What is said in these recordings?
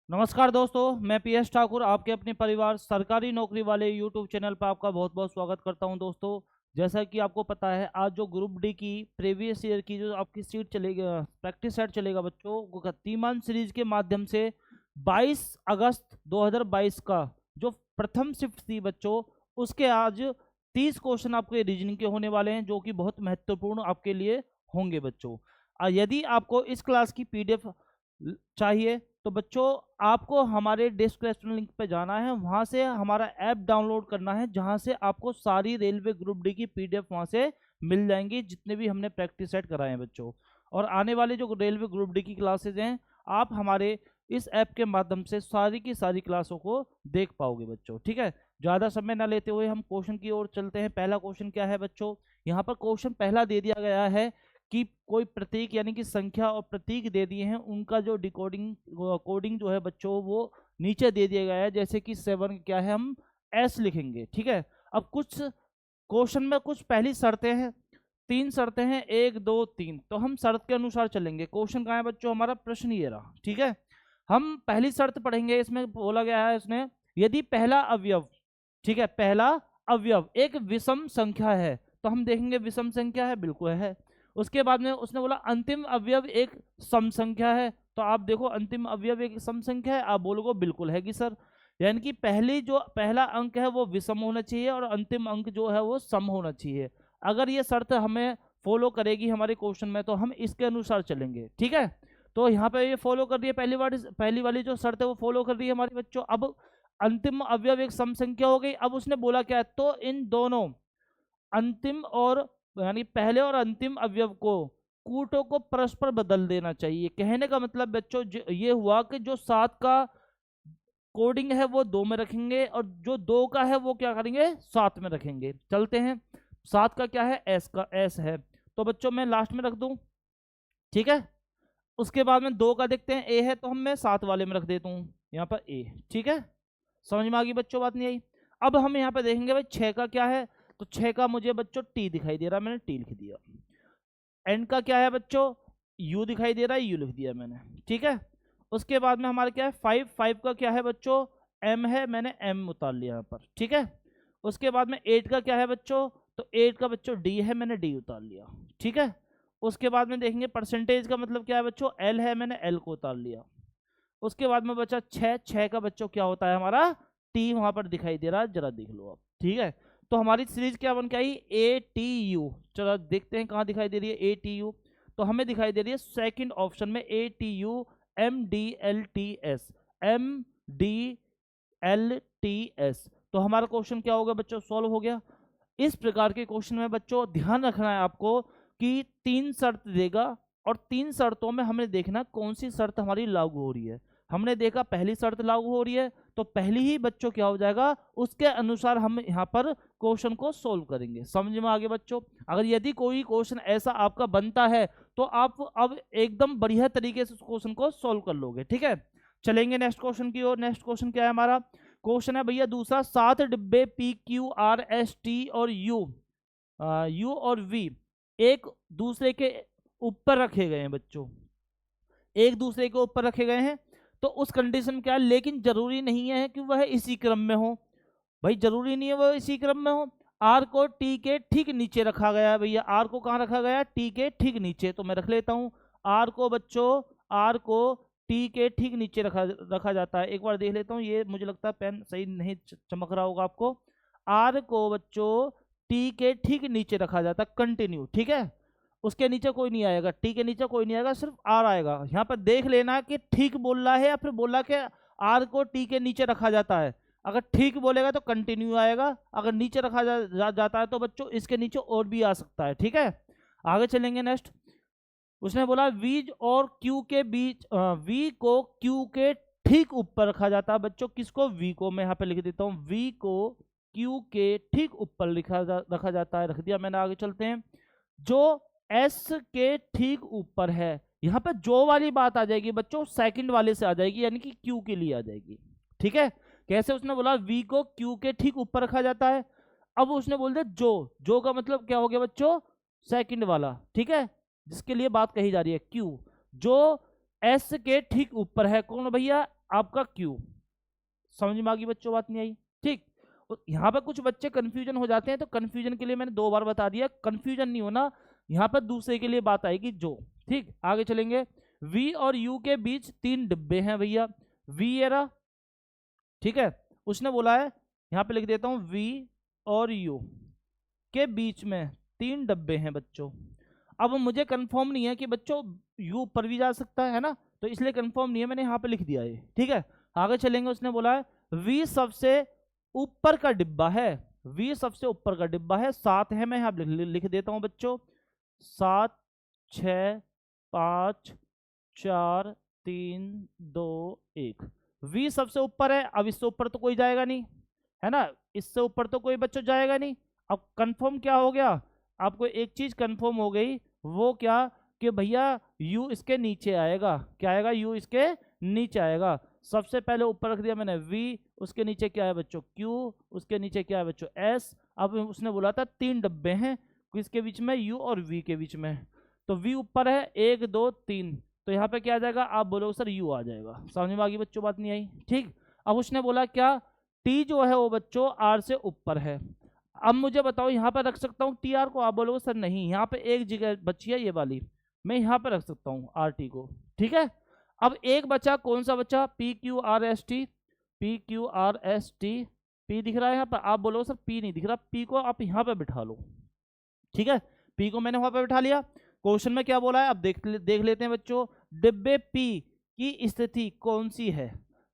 नमस्कार दोस्तों, मैं पीएस ठाकुर आपके अपने परिवार सरकारी नौकरी वाले यूट्यूब चैनल पर आपका बहुत बहुत स्वागत करता हूं। दोस्तों, जैसा कि आपको पता है, आज जो ग्रुप डी की प्रीवियस ईयर की जो आपकी सीट चलेगी, प्रैक्टिस सेट चलेगा बच्चों, वो गतिमान सीरीज के माध्यम से 22 अगस्त 2022 का जो प्रथम शिफ्ट थी बच्चों, उसके आज 30 क्वेश्चन आपके रीजनिंग के होने वाले हैं, जो कि बहुत महत्वपूर्ण आपके लिए होंगे बच्चों। यदि आपको इस क्लास की पीडीएफ चाहिए तो बच्चों आपको हमारे डिस्क्रिप्शन लिंक पे जाना है, वहां से हमारा ऐप डाउनलोड करना है, जहां से आपको सारी रेलवे ग्रुप डी की पीडीएफ वहां से मिल जाएंगी, जितने भी हमने प्रैक्टिस सेट कराए हैं बच्चों। और आने वाले जो रेलवे ग्रुप डी की क्लासेज हैं, आप हमारे इस ऐप के माध्यम से सारी की सारी क्लासों को देख पाओगे बच्चों। ठीक है, ज़्यादा समय ना लेते हुए हम क्वेश्चन की ओर चलते हैं। पहला क्वेश्चन क्या है बच्चों, यहाँ पर क्वेश्चन पहला दे दिया गया है कि कोई प्रतीक यानी कि संख्या और प्रतीक दे दिए हैं, उनका जो डिकोडिंग कोडिंग जो है बच्चों वो नीचे दे दिया गया है। जैसे कि 7 क्या है, हम एस लिखेंगे। ठीक है, अब कुछ क्वेश्चन में कुछ पहली शर्तें हैं, 3 शर्तें हैं, 1 2 3, तो हम शर्त के अनुसार चलेंगे। क्वेश्चन कहाँ है बच्चों, हमारा प्रश्न ये रहा। ठीक है, हम पहली शर्त पढ़ेंगे। इसमें बोला गया है इसने, यदि पहला अवयव, ठीक है, पहला अवयव एक विषम संख्या है, तो हम देखेंगे विषम संख्या है, बिल्कुल है। उसके बाद में उसने बोला अंतिम अवयव एक सम संख्या है, तो आप देखो अंतिम अवयव एक सम संख्या है, आप बोलोगे बिल्कुल है कि सर। यानी कि पहली जो पहला अंक है वो विषम होना चाहिए और अंतिम अंक जो है वो सम होना चाहिए। अगर ये शर्त हमें फॉलो करेगी हमारे क्वेश्चन में, तो हम इसके अनुसार चलेंगे। ठीक है, तो यहाँ पे ये फॉलो कर रही है, पहली वाली जो शर्त है वो फॉलो कर रही है हमारी बच्चों। अब अंतिम अवयव एक सम संख्या हो गई। अब उसने बोला क्या है, तो इन दोनों अंतिम और यानी पहले और अंतिम अवयव को कूटों को परस्पर बदल देना चाहिए। कहने का मतलब बच्चों ये हुआ कि जो 7 का कोडिंग है वो 2 में रखेंगे और जो 2 का है वो क्या करेंगे, 7 में रखेंगे। चलते हैं, 7 का क्या है, एस का एस है, तो बच्चों मैं लास्ट में रख दूं। ठीक है, उसके बाद में 2 का देखते हैं, ए है, तो हम मैं 7 वाले में रख देता हूँ यहाँ पर ए। ठीक है, समझ में आ गई बच्चों, बात नहीं आई। अब हम यहाँ पे देखेंगे भाई 6 का क्या है, तो 6 का मुझे बच्चों टी दिखाई दे रहा है, मैंने टी लिख दिया। एन का क्या है बच्चों, यू दिखाई दे रहा है, यू लिख दिया मैंने। ठीक है, उसके बाद में हमारा क्या है, 5 का क्या है बच्चों, एम है, मैंने एम उतार लिया यहाँ पर। ठीक है, उसके बाद में 8 का क्या है बच्चों, तो 8 का बच्चों डी है, मैंने डी उतार लिया। ठीक है, उसके बाद में देखेंगे परसेंटेज का मतलब क्या है बच्चों, एल है, मैंने एल को उतार लिया। उसके बाद में बचा 6 का बच्चों क्या होता है हमारा, टी वहां पर दिखाई दे रहा है, जरा देख लो आप। ठीक है, तो हमारी सीरीज क्या बन के आई, ए टी यू। चलो देखते हैं कहाँ दिखाई दे रही है ए टी यू, तो हमें दिखाई दे रही है सेकंड ऑप्शन में, A T U M D L T S, M D L T S. तो हमारा क्वेश्चन क्या हो गया बच्चों, सॉल्व हो गया। इस प्रकार के क्वेश्चन में बच्चों ध्यान रखना है आपको कि 3 शर्त देगा और 3 शर्तों में हमें देखना कौन सी शर्त हमारी लागू हो रही है। हमने देखा पहली शर्त लागू हो रही है, तो पहली ही बच्चों क्या हो जाएगा, उसके अनुसार हम यहाँ पर क्वेश्चन को सोल्व करेंगे। समझ में आगे बच्चों, अगर यदि कोई क्वेश्चन ऐसा आपका बनता है तो आप अब एकदम बढ़िया तरीके से उस क्वेश्चन को सोल्व कर लोगे। ठीक है, चलेंगे नेक्स्ट क्वेश्चन की ओर। नेक्स्ट क्वेश्चन क्या है हमारा, क्वेश्चन है भैया दूसरा, 7 डिब्बे P Q R S T और यू और वी एक दूसरे के ऊपर रखे गए हैं बच्चों, एक दूसरे के ऊपर रखे गए हैं। तो उस कंडीशन क्या है, लेकिन जरूरी नहीं है कि वह इसी क्रम में हो। भाई जरूरी नहीं है वह इसी क्रम में हो। आर को टी के ठीक नीचे रखा गया है भैया, आर को कहाँ रखा गया है, टी के ठीक नीचे, तो मैं रख लेता हूँ आर को बच्चों, आर को टी के ठीक नीचे रखा जाता है। एक बार देख लेता हूँ, ये मुझे लगता है पेन सही नहीं चमक रहा होगा आपको। आर को बच्चों टी के ठीक नीचे रखा जाता है, कंटिन्यू। ठीक है, उसके नीचे कोई नहीं आएगा, टी के नीचे कोई नहीं आएगा, सिर्फ आर आएगा। यहाँ पर देख लेना कि ठीक बोल रहा है या फिर बोला कि आर को टी के नीचे रखा जाता है। अगर ठीक बोलेगा तो कंटिन्यू आएगा, अगर नीचे रखा जाता है तो बच्चों इसके नीचे और भी आ सकता है। ठीक है, आगे चलेंगे नेक्स्ट। उसने बोला वी और क्यू के बीच, वी को क्यू के ठीक ऊपर रखा जाता है बच्चों। किसको, वी को। मैं यहाँ पे लिख देता हूँ, वी को क्यू के ठीक ऊपर रखा जाता है, रख दिया मैंने। आगे चलते हैं, जो एस के ठीक ऊपर है, यहाँ पे जो वाली बात आ जाएगी बच्चों सेकंड वाले से आ जाएगी, यानी कि क्यू के लिए आ जाएगी। ठीक है, कैसे, उसने बोला वी को क्यू के ठीक ऊपर रखा जाता है। अब उसने बोल दिया जो का मतलब क्या हो गया बच्चों, सेकंड वाला। ठीक है, जिसके लिए बात कही जा रही है, क्यू जो एस के ठीक ऊपर है, कौन भैया, आपका क्यू। समझ में आ गई बच्चों, बात नहीं आई? ठीक। यहाँ पर कुछ बच्चे कंफ्यूजन हो जाते हैं, तो कंफ्यूजन के लिए मैंने 2 बार बता दिया, कंफ्यूजन नहीं होना, यहाँ पर दूसरे के लिए बात आएगी जो। ठीक, आगे चलेंगे। वी और यू के बीच 3 डिब्बे हैं भैया, वी ये रहा, ठीक है। उसने बोला है, यहाँ पे लिख देता हूँ, वी और यू के बीच में 3 डब्बे हैं बच्चों। अब मुझे कंफर्म नहीं है कि बच्चों यू ऊपर भी जा सकता है ना, तो इसलिए कंफर्म नहीं है, मैंने यहाँ पे लिख दिया है, ठीक है। आगे चलेंगे। उसने बोला है वी सबसे ऊपर का डिब्बा है, वी सबसे ऊपर का डिब्बा है, 7 है, मैं यहाँ लिख देता हूँ बच्चों, 7 6 5 4 3 2 1। वी सबसे ऊपर है, अब इससे ऊपर तो कोई जाएगा नहीं, है ना, इससे ऊपर तो कोई बच्चों जाएगा नहीं। अब कंफर्म क्या हो गया, आपको एक चीज कंफर्म हो गई, वो क्या, कि भैया u इसके नीचे आएगा, क्या आएगा, u इसके नीचे आएगा। सबसे पहले ऊपर रख दिया मैंने v, उसके नीचे क्या है बच्चों q, उसके नीचे क्या है बच्चों s। अब उसने बोला था 3 डब्बे हैं किसके बीच में, u और v के बीच में, तो v ऊपर है 1 2 3, तो यहाँ पे क्या आ जाएगा, आप बोलोगे सर u आ जाएगा। समझ में आ गई बच्चों, बात नहीं आई? ठीक। अब उसने बोला क्या, t जो है वो बच्चों r से ऊपर है। अब मुझे बताओ यहाँ पर रख सकता हूँ टी आर को, आप बोलोगे सर नहीं, यहाँ पे एक जगह बची है ये वाली, मैं यहाँ पे रख सकता हूँ आर टी को, ठीक है। अब एक बचा, कौन सा बचा, P Q R S T, P Q R S T, P दिख रहा है यहाँ पर, आप बोलोगे सर पी नहीं दिख रहा, पी को आप यहाँ पे बिठा लो, ठीक है। पी को मैंने वहां पे बिठा लिया। क्वेश्चन में क्या बोला है, अब देख लेते हैं बच्चों, डिब्बे पी की स्थिति कौन सी है,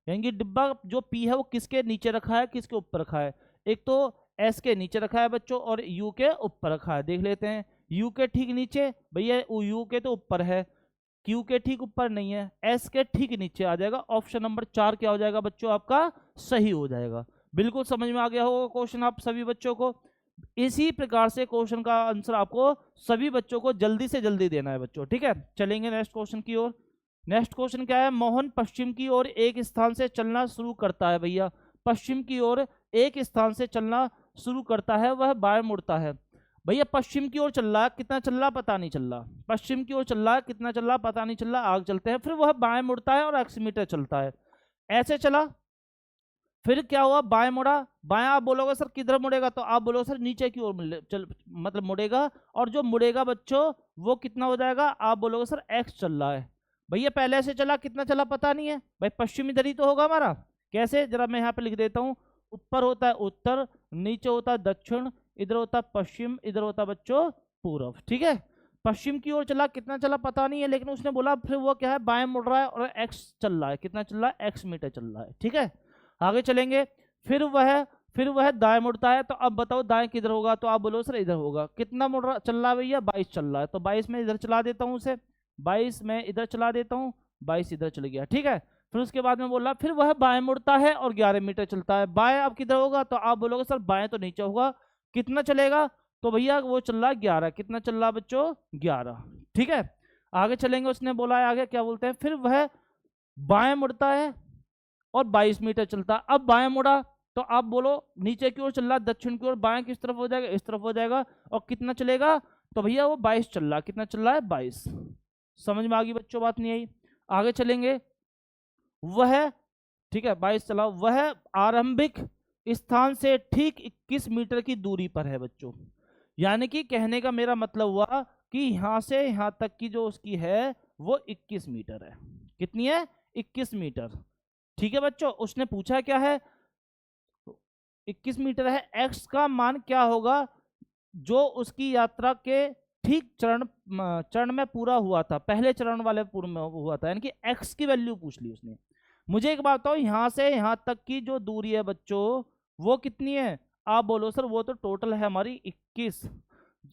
यानी कि डिब्बा जो पी है वो किसके नीचे रखा है, किसके ऊपर रखा है, एक तो एस के नीचे रखा है बच्चों और यू के ऊपर रखा है। देख लेते हैं, यू के ठीक नीचे भैया, यू के तो ऊपर है, क्यू के ठीक ऊपर नहीं है, एस के ठीक नीचे आ जाएगा। ऑप्शन नंबर 4 क्या हो जाएगा बच्चों, आपका सही हो जाएगा। बिल्कुल समझ में आ गया होगा क्वेश्चन आप सभी बच्चों को। इसी प्रकार से क्वेश्चन का आंसर आपको सभी बच्चों को जल्दी से जल्दी देना है बच्चों, ठीक है। चलेंगे नेक्स्ट क्वेश्चन की ओर। नेक्स्ट क्वेश्चन क्या है, मोहन पश्चिम की ओर एक स्थान से चलना शुरू करता है भैया, पश्चिम की ओर एक स्थान से चलना शुरू करता है, वह बाएं मुड़ता है। भैया पश्चिम की ओर चल रहा है, कितना चल रहा पता नहीं चल रहा, पश्चिम की ओर चल रहा है, कितना चल रहा पता नहीं चल रहा, आगे चलते हैं, फिर वह बाएं मुड़ता है और एक्सीमीटर चलता है, ऐसे चला, फिर क्या हुआ, बाएं मुड़ा, बाएं आप बोलोगे सर किधर मुड़ेगा, तो आप बोलोगे सर नीचे की ओर मतलब मुड़ेगा, और जो मुड़ेगा बच्चों वो कितना हो जाएगा, आप बोलोगे सर एक्स चल रहा है। भैया पहले से चला, कितना चला पता नहीं है, भाई पश्चिम इधर ही तो होगा हमारा, कैसे, जरा मैं यहाँ पे लिख देता हूँ, ऊपर होता है उत्तर, नीचे होता है दक्षिण, इधर होता है पश्चिम, इधर होता है बच्चों पूर्व, ठीक है। पश्चिम की ओर चला, कितना चला पता नहीं है, लेकिन उसने बोला फिर वो क्या है, बाएं मुड़ रहा है और एक्स चल रहा है, कितना चल रहा है, एक्स मीटर चल रहा है, ठीक है। आगे चलेंगे, फिर वह दाएं मुड़ता है, तो अब बताओ दाएं किधर होगा, तो आप बोलो सर इधर होगा, कितना मुड़ रहा चल रहा है भैया, 22 चल रहा है, तो 22 में इधर चला देता हूँ उसे, 22 में इधर चला देता हूँ, 22 इधर चल गया, ठीक है। फिर उसके बाद में बोला फिर वह बाएं मुड़ता है और 11 मीटर चलता है, बाएं अब किधर होगा, तो आप बोलोगे सर बाएं तो नीचे होगा, कितना चलेगा, तो भैया वो चल रहा है 11, कितना चल रहा है बच्चों 11, ठीक है। आगे चलेंगे, उसने बोला है आगे क्या बोलते हैं, फिर वह बाएं मुड़ता है और 22 मीटर चलता है। अब बाएं मुड़ा तो आप बोलो नीचे की ओर चल रहा है, दक्षिण की ओर, बाएं किस तरफ हो जाएगा, इस तरफ हो जाएगा, और कितना चलेगा, तो भैया वो 22 चल रहा है, कितना चल रहा है 22। समझ में आ गई बच्चों, बात नहीं आई? आगे चलेंगे, वह, ठीक है 22 चला, वह आरंभिक स्थान से ठीक 21 मीटर की दूरी पर है बच्चों, यानी कि कहने का मेरा मतलब हुआ कि यहां से यहां तक की जो उसकी है वो 21 मीटर है, कितनी है 21 मीटर, ठीक है बच्चों। उसने पूछा क्या है, 21 मीटर है, एक्स का मान क्या होगा जो उसकी यात्रा के ठीक चरण में पूरा हुआ था, पहले चरण वाले पूर्ण में हुआ था, यानी कि एक्स की वैल्यू पूछ ली उसने। मुझे एक बात बताओ, यहां से यहां तक की जो दूरी है बच्चों वो कितनी है, आप बोलो सर वो तो टोटल है हमारी 21,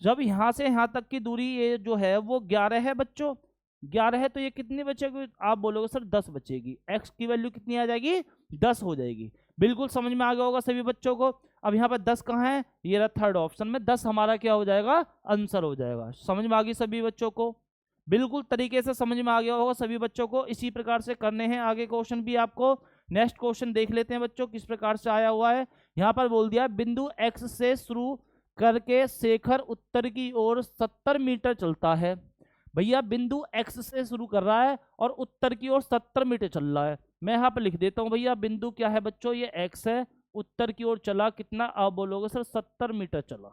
जब यहां से यहां तक की दूरी ये जो है वो 11 है बच्चों, 11 है, तो ये कितनी बचेगी, आप बोलोगे सर 10 बचेगी, एक्स की वैल्यू कितनी आ जाएगी 10 हो जाएगी। बिल्कुल समझ में आ गया होगा सभी बच्चों को। अब यहाँ पर 10 कहाँ है, ये रहा थर्ड ऑप्शन में, 10 हमारा क्या हो जाएगा, आंसर हो जाएगा। समझ में आ गई सभी बच्चों को, बिल्कुल तरीके से समझ में आ गया होगा सभी बच्चों को। इसी प्रकार से करने हैं आगे क्वेश्चन भी आपको। नेक्स्ट क्वेश्चन देख लेते हैं बच्चों किस प्रकार से आया हुआ है। यहाँ पर बोल दिया बिंदु एक्स से शुरू करके शेखर उत्तर की ओर 70 मीटर चलता है, भैया बिंदु एक्स से शुरू कर रहा है और उत्तर की ओर 70 मीटर चल रहा है। मैं यहाँ पे लिख देता हूँ भैया, बिंदु क्या है बच्चों, ये एक्स है, उत्तर की ओर चला कितना, आप बोलोगे सर 70 मीटर चला।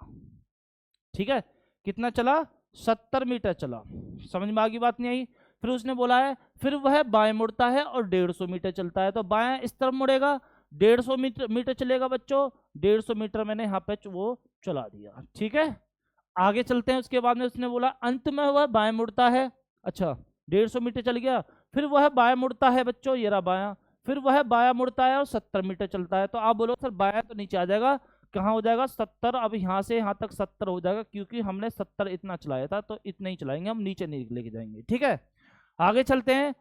ठीक है, कितना चला, 70 मीटर चला। समझ में आ गई बात नहीं आई। फिर उसने बोला है फिर वह बाएं मुड़ता है और 150 मीटर चलता है, तो बाएं इस तरफ मुड़ेगा, 150 मीटर चलेगा बच्चों, 150 मीटर मैंने यहाँ पे वो चला दिया। ठीक है, आगे चलते हैं। उसके बाद में उसने बोला अंत में वह बाएं मुड़ता है, अच्छा 150 मीटर चल गया, फिर वह बाएं मुड़ता है बच्चों, ये रहा बायां, फिर वह बायां मुड़ता है और 70 मीटर चलता है। तो आप बोलो सर बायां तो नीचे आ जाएगा, कहाँ हो जाएगा 70, अब यहाँ से यहाँ तक 70 हो जाएगा, क्योंकि हमने 70 इतना चलाया था, तो इतना ही चलाएंगे हम, नीचे नहीं लेके जाएंगे। ठीक है, आगे चलते हैं।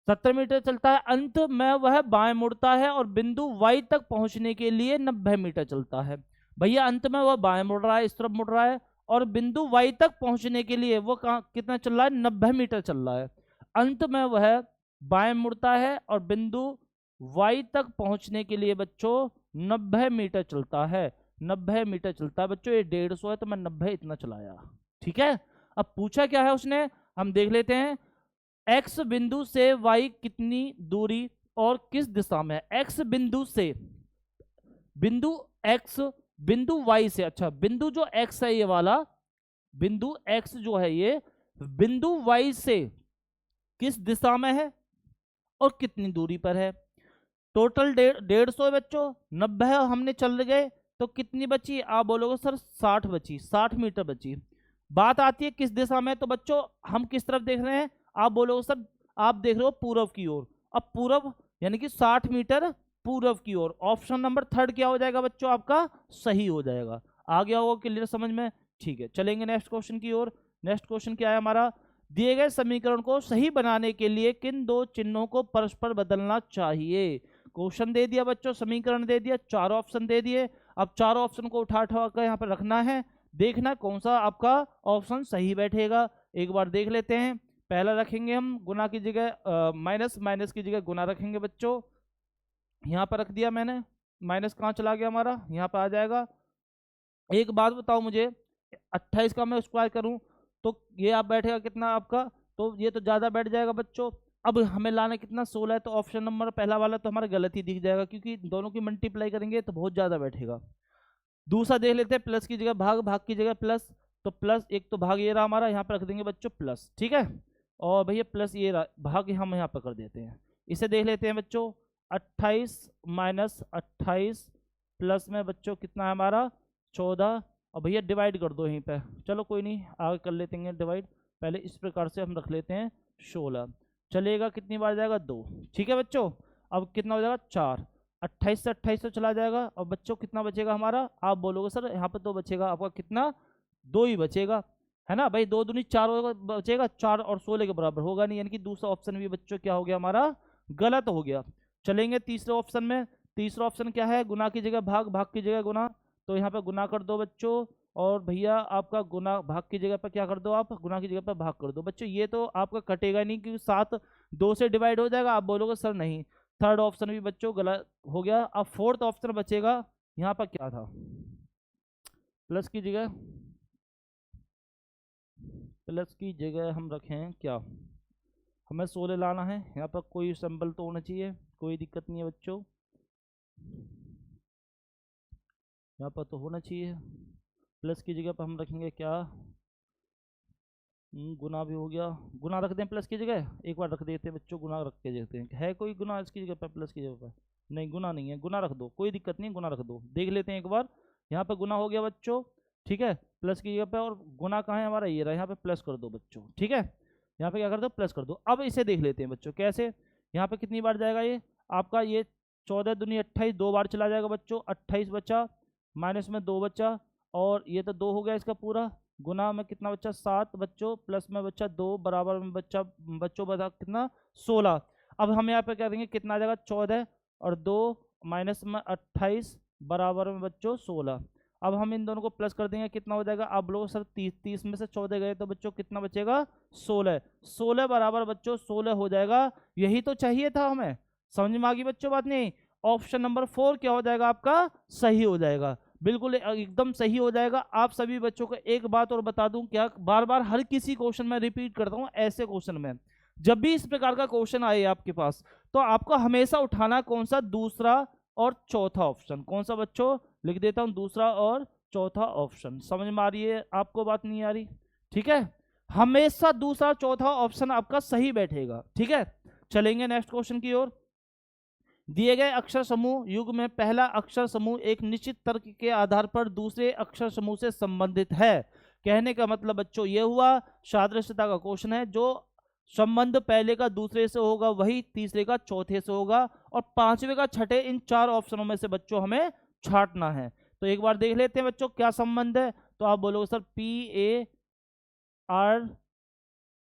70 मीटर चलता है, अंत में वह बाएं मुड़ता है और बिंदु वाई तक पहुंचने के लिए 90 मीटर चलता है। भैया अंत में वह बाएं मुड़ रहा है, इस तरफ मुड़ रहा है, और बिंदु वाई तक पहुंचने के लिए वो कहाँ कितना चल रहा है, 90 मीटर चल रहा है। अंत में वह बाएं मुड़ता है और बिंदु वाई तक पहुंचने के लिए बच्चों 90 मीटर चलता है, 90 मीटर चलता है बच्चों। ये 150 है तो मैं 90 इतना चलाया। ठीक है, अब पूछा क्या है उसने, हम देख लेते हैं। एक्स बिंदु से वाई कितनी दूरी और किस दिशा में है। एक्स बिंदु से, बिंदु एक्स बिंदु वाई से, अच्छा बिंदु जो एक्स है ये वाला, बिंदु एक्स जो है ये बिंदु वाई से किस दिशा में है और कितनी दूरी पर है। टोटल 150 है बच्चों, 90 हमने चल गए, तो कितनी बची, आप बोलोगे सर 60 बची, 60 मीटर बची। बात आती है किस दिशा में, तो बच्चों हम किस तरफ देख रहे हैं, आप बोलोगे सर आप देख रहे हो पूर्व की ओर। अब पूर्व यानी कि 60 मीटर पूर्व की ओर, ऑप्शन नंबर 3 क्या हो जाएगा बच्चों आपका, सही हो जाएगा। आ गया होगा क्लियर समझ में। ठीक है, चलेंगे नेक्स्ट क्वेश्चन की ओर। नेक्स्ट क्वेश्चन क्या है हमारा, दिए गए समीकरण को सही बनाने के लिए किन दो चिन्हों को परस्पर बदलना चाहिए। क्वेश्चन दे दिया बच्चों, समीकरण दे दिया, 4 ऑप्शन दे दिए। अब 4 ऑप्शन को उठा उठा कर यहाँ पर रखना है, देखना कौन सा आपका ऑप्शन सही बैठेगा। एक बार देख लेते हैं। पहला रखेंगे हम गुना की जगह माइनस, माइनस की जगह गुना रखेंगे बच्चों। यहाँ पर रख दिया मैंने, माइनस कहाँ चला गया हमारा, यहाँ पर आ जाएगा। एक बात बताओ मुझे, 28 का मैं स्क्वायर करूँ तो ये आप बैठेगा कितना आपका, तो ये तो ज़्यादा बैठ जाएगा बच्चों। अब हमें लाना कितना 16 है, तो ऑप्शन नंबर पहला वाला तो हमारा गलत ही दिख जाएगा, क्योंकि दोनों की मल्टीप्लाई करेंगे तो बहुत ज़्यादा बैठेगा। दूसरा देख लेते हैं, प्लस की जगह भाग, भाग की जगह प्लस, तो प्लस एक तो भाग ये रहा हमारा, यहाँ पर रख देंगे बच्चों प्लस। ठीक है, और भैया प्लस ये रहा भाग, हम यहाँ पर कर देते हैं। इसे देख लेते हैं बच्चों, 28 माइनस 28 प्लस में बच्चों कितना है हमारा 14, और भैया डिवाइड कर दो यहीं पे, चलो कोई नहीं आगे कर लेते हैं डिवाइड। पहले इस प्रकार से हम रख लेते हैं 16, चलेगा कितनी बार जाएगा 2। ठीक है बच्चों, अब कितना हो जाएगा 4, 28 से 28 तो चला जाएगा, और बच्चों कितना बचेगा हमारा, आप बोलोगे सर यहाँ पे 2 बचेगा, आपका कितना 2 ही बचेगा, है ना भाई, 2 दूनी 4 बचेगा, 4 और 16 के बराबर होगा नहीं, यानी कि दूसरा ऑप्शन भी बच्चों क्या हो गया हमारा, गलत हो गया। चलेंगे तीसरे ऑप्शन में। तीसरा ऑप्शन क्या है, गुना की जगह भाग, भाग की जगह गुना, तो यहाँ पे गुना कर दो बच्चों, और भैया आपका गुना भाग की जगह पर क्या कर दो, आप गुना की जगह पर भाग कर दो बच्चों। ये तो आपका कटेगा नहीं, क्योंकि 7 2 से डिवाइड हो जाएगा, आप बोलोगे सर नहीं। थर्ड ऑप्शन भी बच्चों गलत हो गया। अब फोर्थ ऑप्शन बचेगा, यहाँ पर क्या था, प्लस की जगह, प्लस की जगह हम रखें क्या, हमें 16 लाना है, यहाँ पर कोई सिंबल तो होना चाहिए, कोई दिक्कत नहीं है बच्चों, यहाँ पर तो होना चाहिए। प्लस की जगह पर हम रखेंगे क्या, गुना भी हो गया, गुना रख दें प्लस की जगह, एक बार रख देते हैं बच्चों, गुना रख के देखते हैं है कोई गुना इसकी जगह पर, प्लस की जगह पर नहीं, गुना नहीं है, गुना रख दो, कोई दिक्कत नहीं, गुना रख दो, देख लेते हैं एक बार। यहाँ पे गुना हो गया बच्चों, ठीक है, प्लस की जगह पे, और गुना कहाँ है हमारा, ये रहा, यहाँ पे प्लस कर दो बच्चों। ठीक है, यहाँ पे क्या कर दो, प्लस कर दो। अब इसे देख लेते हैं बच्चों कैसे, यहाँ पे कितनी बार जाएगा ये आपका, ये 14 दूनी 28 2 बार चला जाएगा बच्चों, 28 बचा, माइनस में 2 बचा, और ये तो 2 हो गया इसका पूरा, गुना में कितना बच्चा 7 बच्चों, प्लस में बच्चा 2, बराबर में बच्चा बच्चों बचा कितना 16। अब हम यहाँ पे क्या देंगे, कितना आ जाएगा 14 और 2 माइनस में 28 बराबर में बच्चों 16। अब हम इन दोनों को प्लस कर देंगे, कितना हो जाएगा, आप लोग सर 30 में से 14 गए तो बच्चों कितना बचेगा 16, 16 बराबर बच्चों 16 हो जाएगा। यही तो चाहिए था हमें, समझ में आ गई बच्चों बात नहीं। ऑप्शन नंबर 4 क्या हो जाएगा आपका, सही हो जाएगा। बिल्कुल एकदम सही हो जाएगा। आप सभी बच्चों को एक बात और बता दूं, क्या बार बार हर किसी क्वेश्चन में रिपीट करता हूं, ऐसे क्वेश्चन में जब भी इस प्रकार का क्वेश्चन आए आपके पास, तो आपको हमेशा उठाना कौन सा, दूसरा और चौथा ऑप्शन। कौन सा बच्चों, लिख देता हूं, दूसरा और चौथा ऑप्शन। समझ में आ रही है आपको, बात नहीं आ रही? ठीक है, हमेशा दूसरा चौथा ऑप्शन आपका सही बैठेगा। ठीक है, चलेंगे नेक्स्ट क्वेश्चन की ओर। दिए गए अक्षर समूह युग में पहला अक्षर समूह एक निश्चित तर्क के आधार पर दूसरे अक्षर समूह से संबंधित है। कहने का मतलब बच्चों ये हुआ, सादृश्यता का क्वेश्चन है, जो संबंध पहले का दूसरे से होगा वही तीसरे का चौथे से होगा, और पांचवे का छठे, इन चार ऑप्शनों में से बच्चों हमें छांटना है। तो एक बार देख लेते हैं बच्चों क्या संबंध है। तो आप बोलोगे सर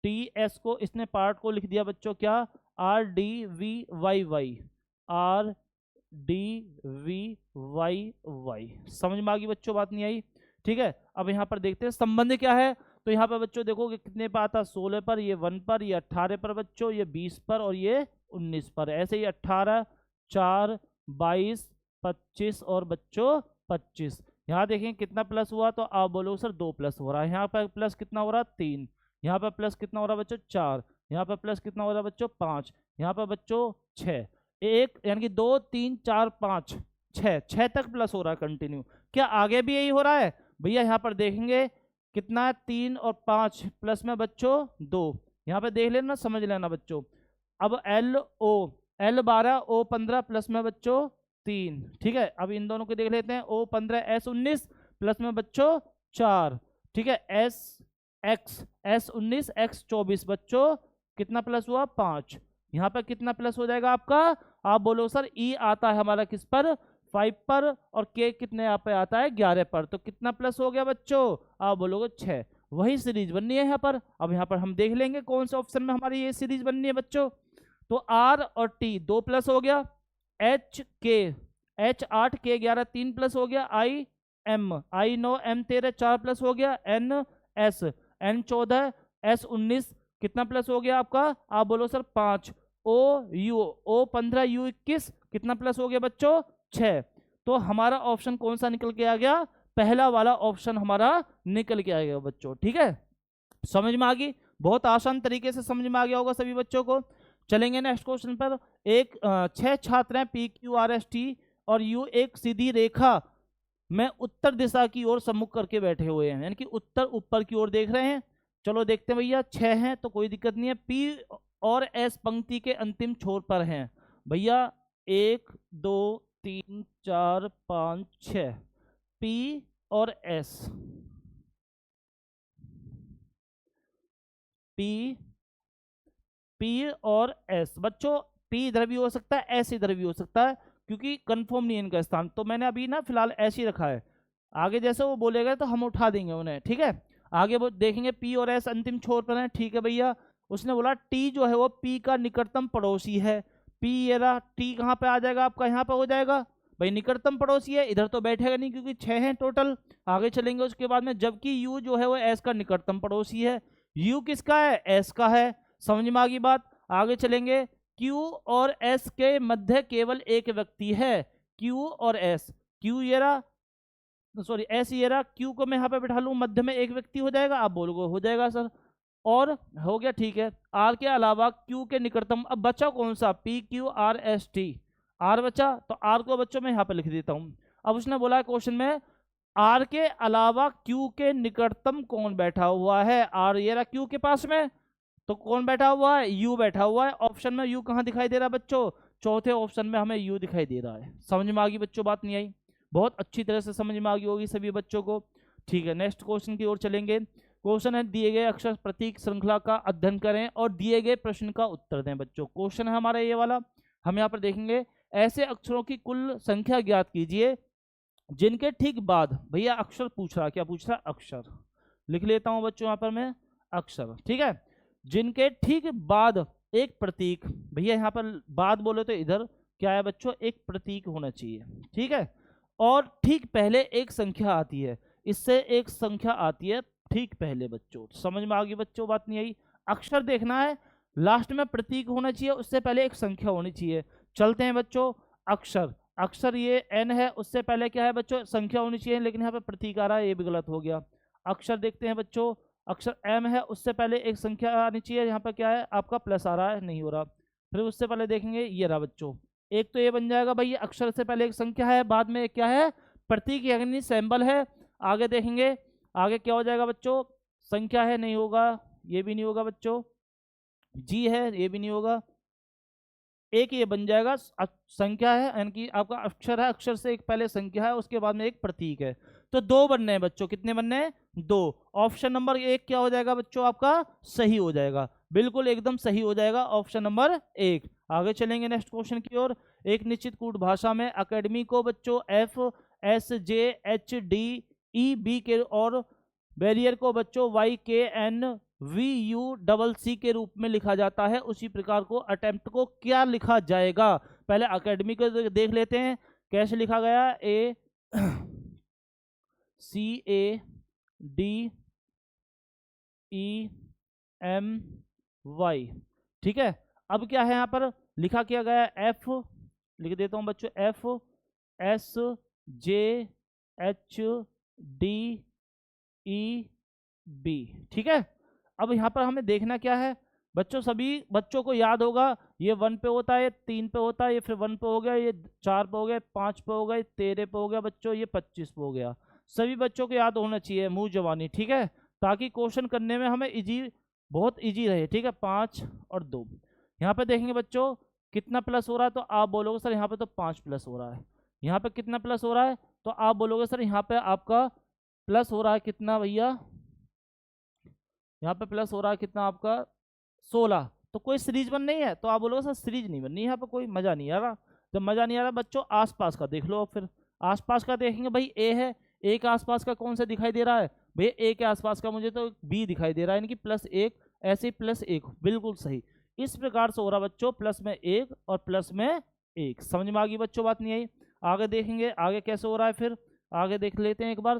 PARTS को, इसने पार्ट को लिख दिया बच्चों क्या, RDVYY, RDVYY। समझ में आ गई बच्चों, बात नहीं आई? ठीक है, अब यहाँ पर देखते हैं संबंध क्या है। तो यहाँ पर बच्चों देखोगे कितने पर आता, 16 पर, ये 1 पर, ये 18 पर बच्चों, ये 20 पर और ये 19 पर। ऐसे ही 18, 4, 22, 25 और बच्चों 25। यहाँ देखें कितना प्लस हुआ, तो आप बोलो सर 2 प्लस हो रहा है। यहाँ पर प्लस कितना हो रहा है, 3। यहाँ पर प्लस कितना हो रहा है बच्चों, 4। यहाँ पर प्लस कितना हो रहा है बच्चों, 5। यहाँ पर बच्चों 6। एक यानी कि 2, 3, 4, 5, 6 तक प्लस हो रहा है कंटिन्यू। क्या आगे भी यही हो रहा है भैया? यहाँ पर देखेंगे कितना है, 3 और 5 प्लस में बच्चों 2। यहाँ पे देख लेना, समझ लेना बच्चों। अब L12 O15 प्लस में बच्चों 3। ठीक है, अब इन दोनों को देख लेते हैं, O15 S19 प्लस में बच्चों 4। ठीक है, S19 X24 बच्चों कितना प्लस हुआ, 5। यहाँ पर कितना प्लस हो जाएगा आपका, आप बोलो सर E आता है हमारा किस पर, 5 पर, और K कितने यहाँ पे आता है, 11 पर। तो कितना प्लस हो गया बच्चों, आप बोलोगे 6। वही सीरीज बननी है यहाँ पर। अब यहाँ पर हम देख लेंगे कौन से ऑप्शन में हमारी ये सीरीज बननी है बच्चों। तो R और T 2 प्लस हो गया, H8 K11 3 प्लस हो गया, I9 M13 4 प्लस हो गया, N14 S19 कितना प्लस हो गया आपका, आप बोलो सर 5। O15 U21 कितना प्लस हो गया बच्चों, 6। तो हमारा ऑप्शन कौन सा निकल के आ गया, पहला वाला ऑप्शन हमारा निकल के आ गया बच्चों। ठीक है, समझ में आ गई, बहुत आसान तरीके से समझ में आ गया होगा सभी बच्चों को। चलेंगे नेक्स्ट क्वेश्चन पर। 6 छात्र हैं PQRST और U एक सीधी रेखा में उत्तर दिशा की ओर सम्मुख करके बैठे हुए हैं, यानी कि उत्तर ऊपर की ओर देख रहे हैं। चलो देखते हैं भैया, 6 हैं तो कोई दिक्कत नहीं है। P और S पंक्ति के अंतिम छोर पर हैं भैया, 1 2 3 4 5 6। P और S, P और S बच्चों, P इधर भी हो सकता है, S इधर भी हो सकता है, क्योंकि कंफर्म नहीं है इनका स्थान। तो मैंने अभी ना फिलहाल ऐसे ही रखा है, आगे जैसे वो बोलेगा तो हम उठा देंगे उन्हें। ठीक है, आगे वो देखेंगे P और S अंतिम छोर पर है। ठीक है भैया, उसने बोला T जो है वो P का निकटतम पड़ोसी है। P ये रहा, T कहाँ पे आ जाएगा आपका, यहाँ पे हो जाएगा भाई, निकटतम पड़ोसी है, इधर तो बैठेगा नहीं क्योंकि 6 हैं टोटल। आगे चलेंगे उसके बाद में, जबकि U जो है वो S का निकटतम पड़ोसी है। U किसका है, S का है। समझ में आ गई बात? आगे चलेंगे, Q और S के मध्य केवल एक व्यक्ति है। Q और S, Q ये रहा, सॉरी S ये रहा, Q को मैं यहाँ पे बैठा लूँ, मध्य में एक व्यक्ति हो जाएगा, आप बोलोगे हो जाएगा सर, और हो गया। ठीक है, R के अलावा Q के निकटतम, अब बचा कौन सा, PQRST, R बचा, तो R को बच्चों मैं यहाँ पे लिख देता हूँ। अब उसने बोला क्वेश्चन में R के अलावा Q के निकटतम कौन बैठा हुआ है। R ये रहा Q के पास में, तो कौन बैठा हुआ है, U बैठा हुआ है। ऑप्शन में U कहाँ दिखाई दे रहा है बच्चों, चौथे ऑप्शन में हमें U दिखाई दे रहा है। समझ में आ गई बच्चों, बात नहीं आई? बहुत अच्छी तरह से समझ में आ गई होगी सभी बच्चों को। ठीक है, नेक्स्ट क्वेश्चन की ओर चलेंगे। क्वेश्चन है, दिए गए अक्षर प्रतीक श्रृंखला का अध्ययन करें और दिए गए प्रश्न का उत्तर दें। बच्चों क्वेश्चन है हमारा ये वाला, हम यहाँ पर देखेंगे, ऐसे अक्षरों की कुल संख्या ज्ञात कीजिए जिनके ठीक बाद, भैया अक्षर पूछ रहा, क्या पूछ रहा, अक्षर। लिख लेता हूं बच्चों यहाँ पर मैं, अक्षर। ठीक है, जिनके ठीक बाद एक प्रतीक, भैया यहाँ पर बाद बोले तो इधर क्या है बच्चों, एक प्रतीक होना चाहिए। ठीक है, और ठीक पहले एक संख्या आती है, इससे एक संख्या आती है ठीक पहले। बच्चों समझ में आ गई बच्चों, बात नहीं आई? अक्षर देखना है, लास्ट में प्रतीक होना चाहिए, उससे पहले एक संख्या होनी चाहिए। चलते हैं बच्चों, अक्षर, अक्षर ये n है, उससे पहले क्या है बच्चों, संख्या होनी चाहिए, लेकिन यहाँ पे प्रतीक आ रहा है, ये भी गलत हो गया। अक्षर देखते हैं बच्चों, अक्षर m है, उससे पहले एक संख्या आनी चाहिए, यहाँ पे क्या है आपका प्लस आ रहा है, नहीं हो रहा। फिर उससे पहले देखेंगे, ये रहा बच्चों, एक तो ये बन जाएगा भाई, ये अक्षर से पहले एक संख्या है, बाद में क्या है, प्रतीक यानी सिंबल है। आगे देखेंगे, आगे क्या हो जाएगा बच्चों, संख्या है, नहीं होगा, ये भी नहीं होगा बच्चों, जी है, ये भी नहीं होगा, एक ये बन जाएगा संख्या है, यानी कि आपका अक्षर है, अक्षर से एक पहले संख्या है, उसके बाद में एक प्रतीक है। तो दो बनने हैं बच्चों, कितने बनने हैं, दो। ऑप्शन नंबर एक क्या हो जाएगा बच्चों, आपका सही हो जाएगा, बिल्कुल एकदम सही हो जाएगा ऑप्शन नंबर एक। आगे चलेंगे नेक्स्ट क्वेश्चन की ओर। एक निश्चित कूट भाषा में अकेडमी को बच्चों FSJHDEB के और बैरियर को बच्चों YKNVUCC के रूप में लिखा जाता है, उसी प्रकार को अटेम्प्ट को क्या लिखा जाएगा। पहले अकेडमी को देख लेते हैं कैसे लिखा गया, ACADEMY, ठीक है। अब क्या है यहाँ पर लिखा किया गया, F लिख देता हूँ बच्चों, FSJHDEB, ठीक है। अब यहाँ पर हमें देखना क्या है बच्चों, सभी बच्चों को याद होगा, ये 1 पे होता है, ये 3 पे होता है, ये फिर 1 पे हो गया, ये 4 पे हो गया, 5 पे हो गया, 13 पे हो गया बच्चों, ये 25 पे हो गया। सभी बच्चों को याद होना चाहिए मुंह जवानी, ठीक है, ताकि क्वेश्चन करने में हमें इजी, बहुत इजी रहे, ठीक है। 5 और 2, यहाँ पे देखेंगे बच्चों कितना प्लस हो रहा है, तो आप बोलोगे सर यहाँ पे तो 5 प्लस हो रहा है। यहाँ पे कितना प्लस हो रहा है, तो आप बोलोगे सर यहाँ पे आपका प्लस हो रहा है कितना भैया, यहाँ पे प्लस हो रहा है कितना आपका 16। तो कोई सीरीज बन नहीं है, तो आप बोलोगे सर सीरीज नहीं बननी, यहाँ पे कोई मजा नहीं आ रहा। जब मजा नहीं आ रहा बच्चों, आसपास का देख लो। फिर आसपास का देखेंगे भाई, ए है, ए के आसपास का कौन सा दिखाई दे रहा है भैया, ए के आसपास का मुझे तो बी दिखाई दे रहा है, यानी कि +1, ऐसे ही +1, बिल्कुल सही। इस प्रकार से हो रहा बच्चों, प्लस में 1 और प्लस में 1। समझ में आ गई बच्चों, बात नहीं आई। आगे देखेंगे आगे कैसे हो रहा है, फिर आगे देख लेते हैं एक बार।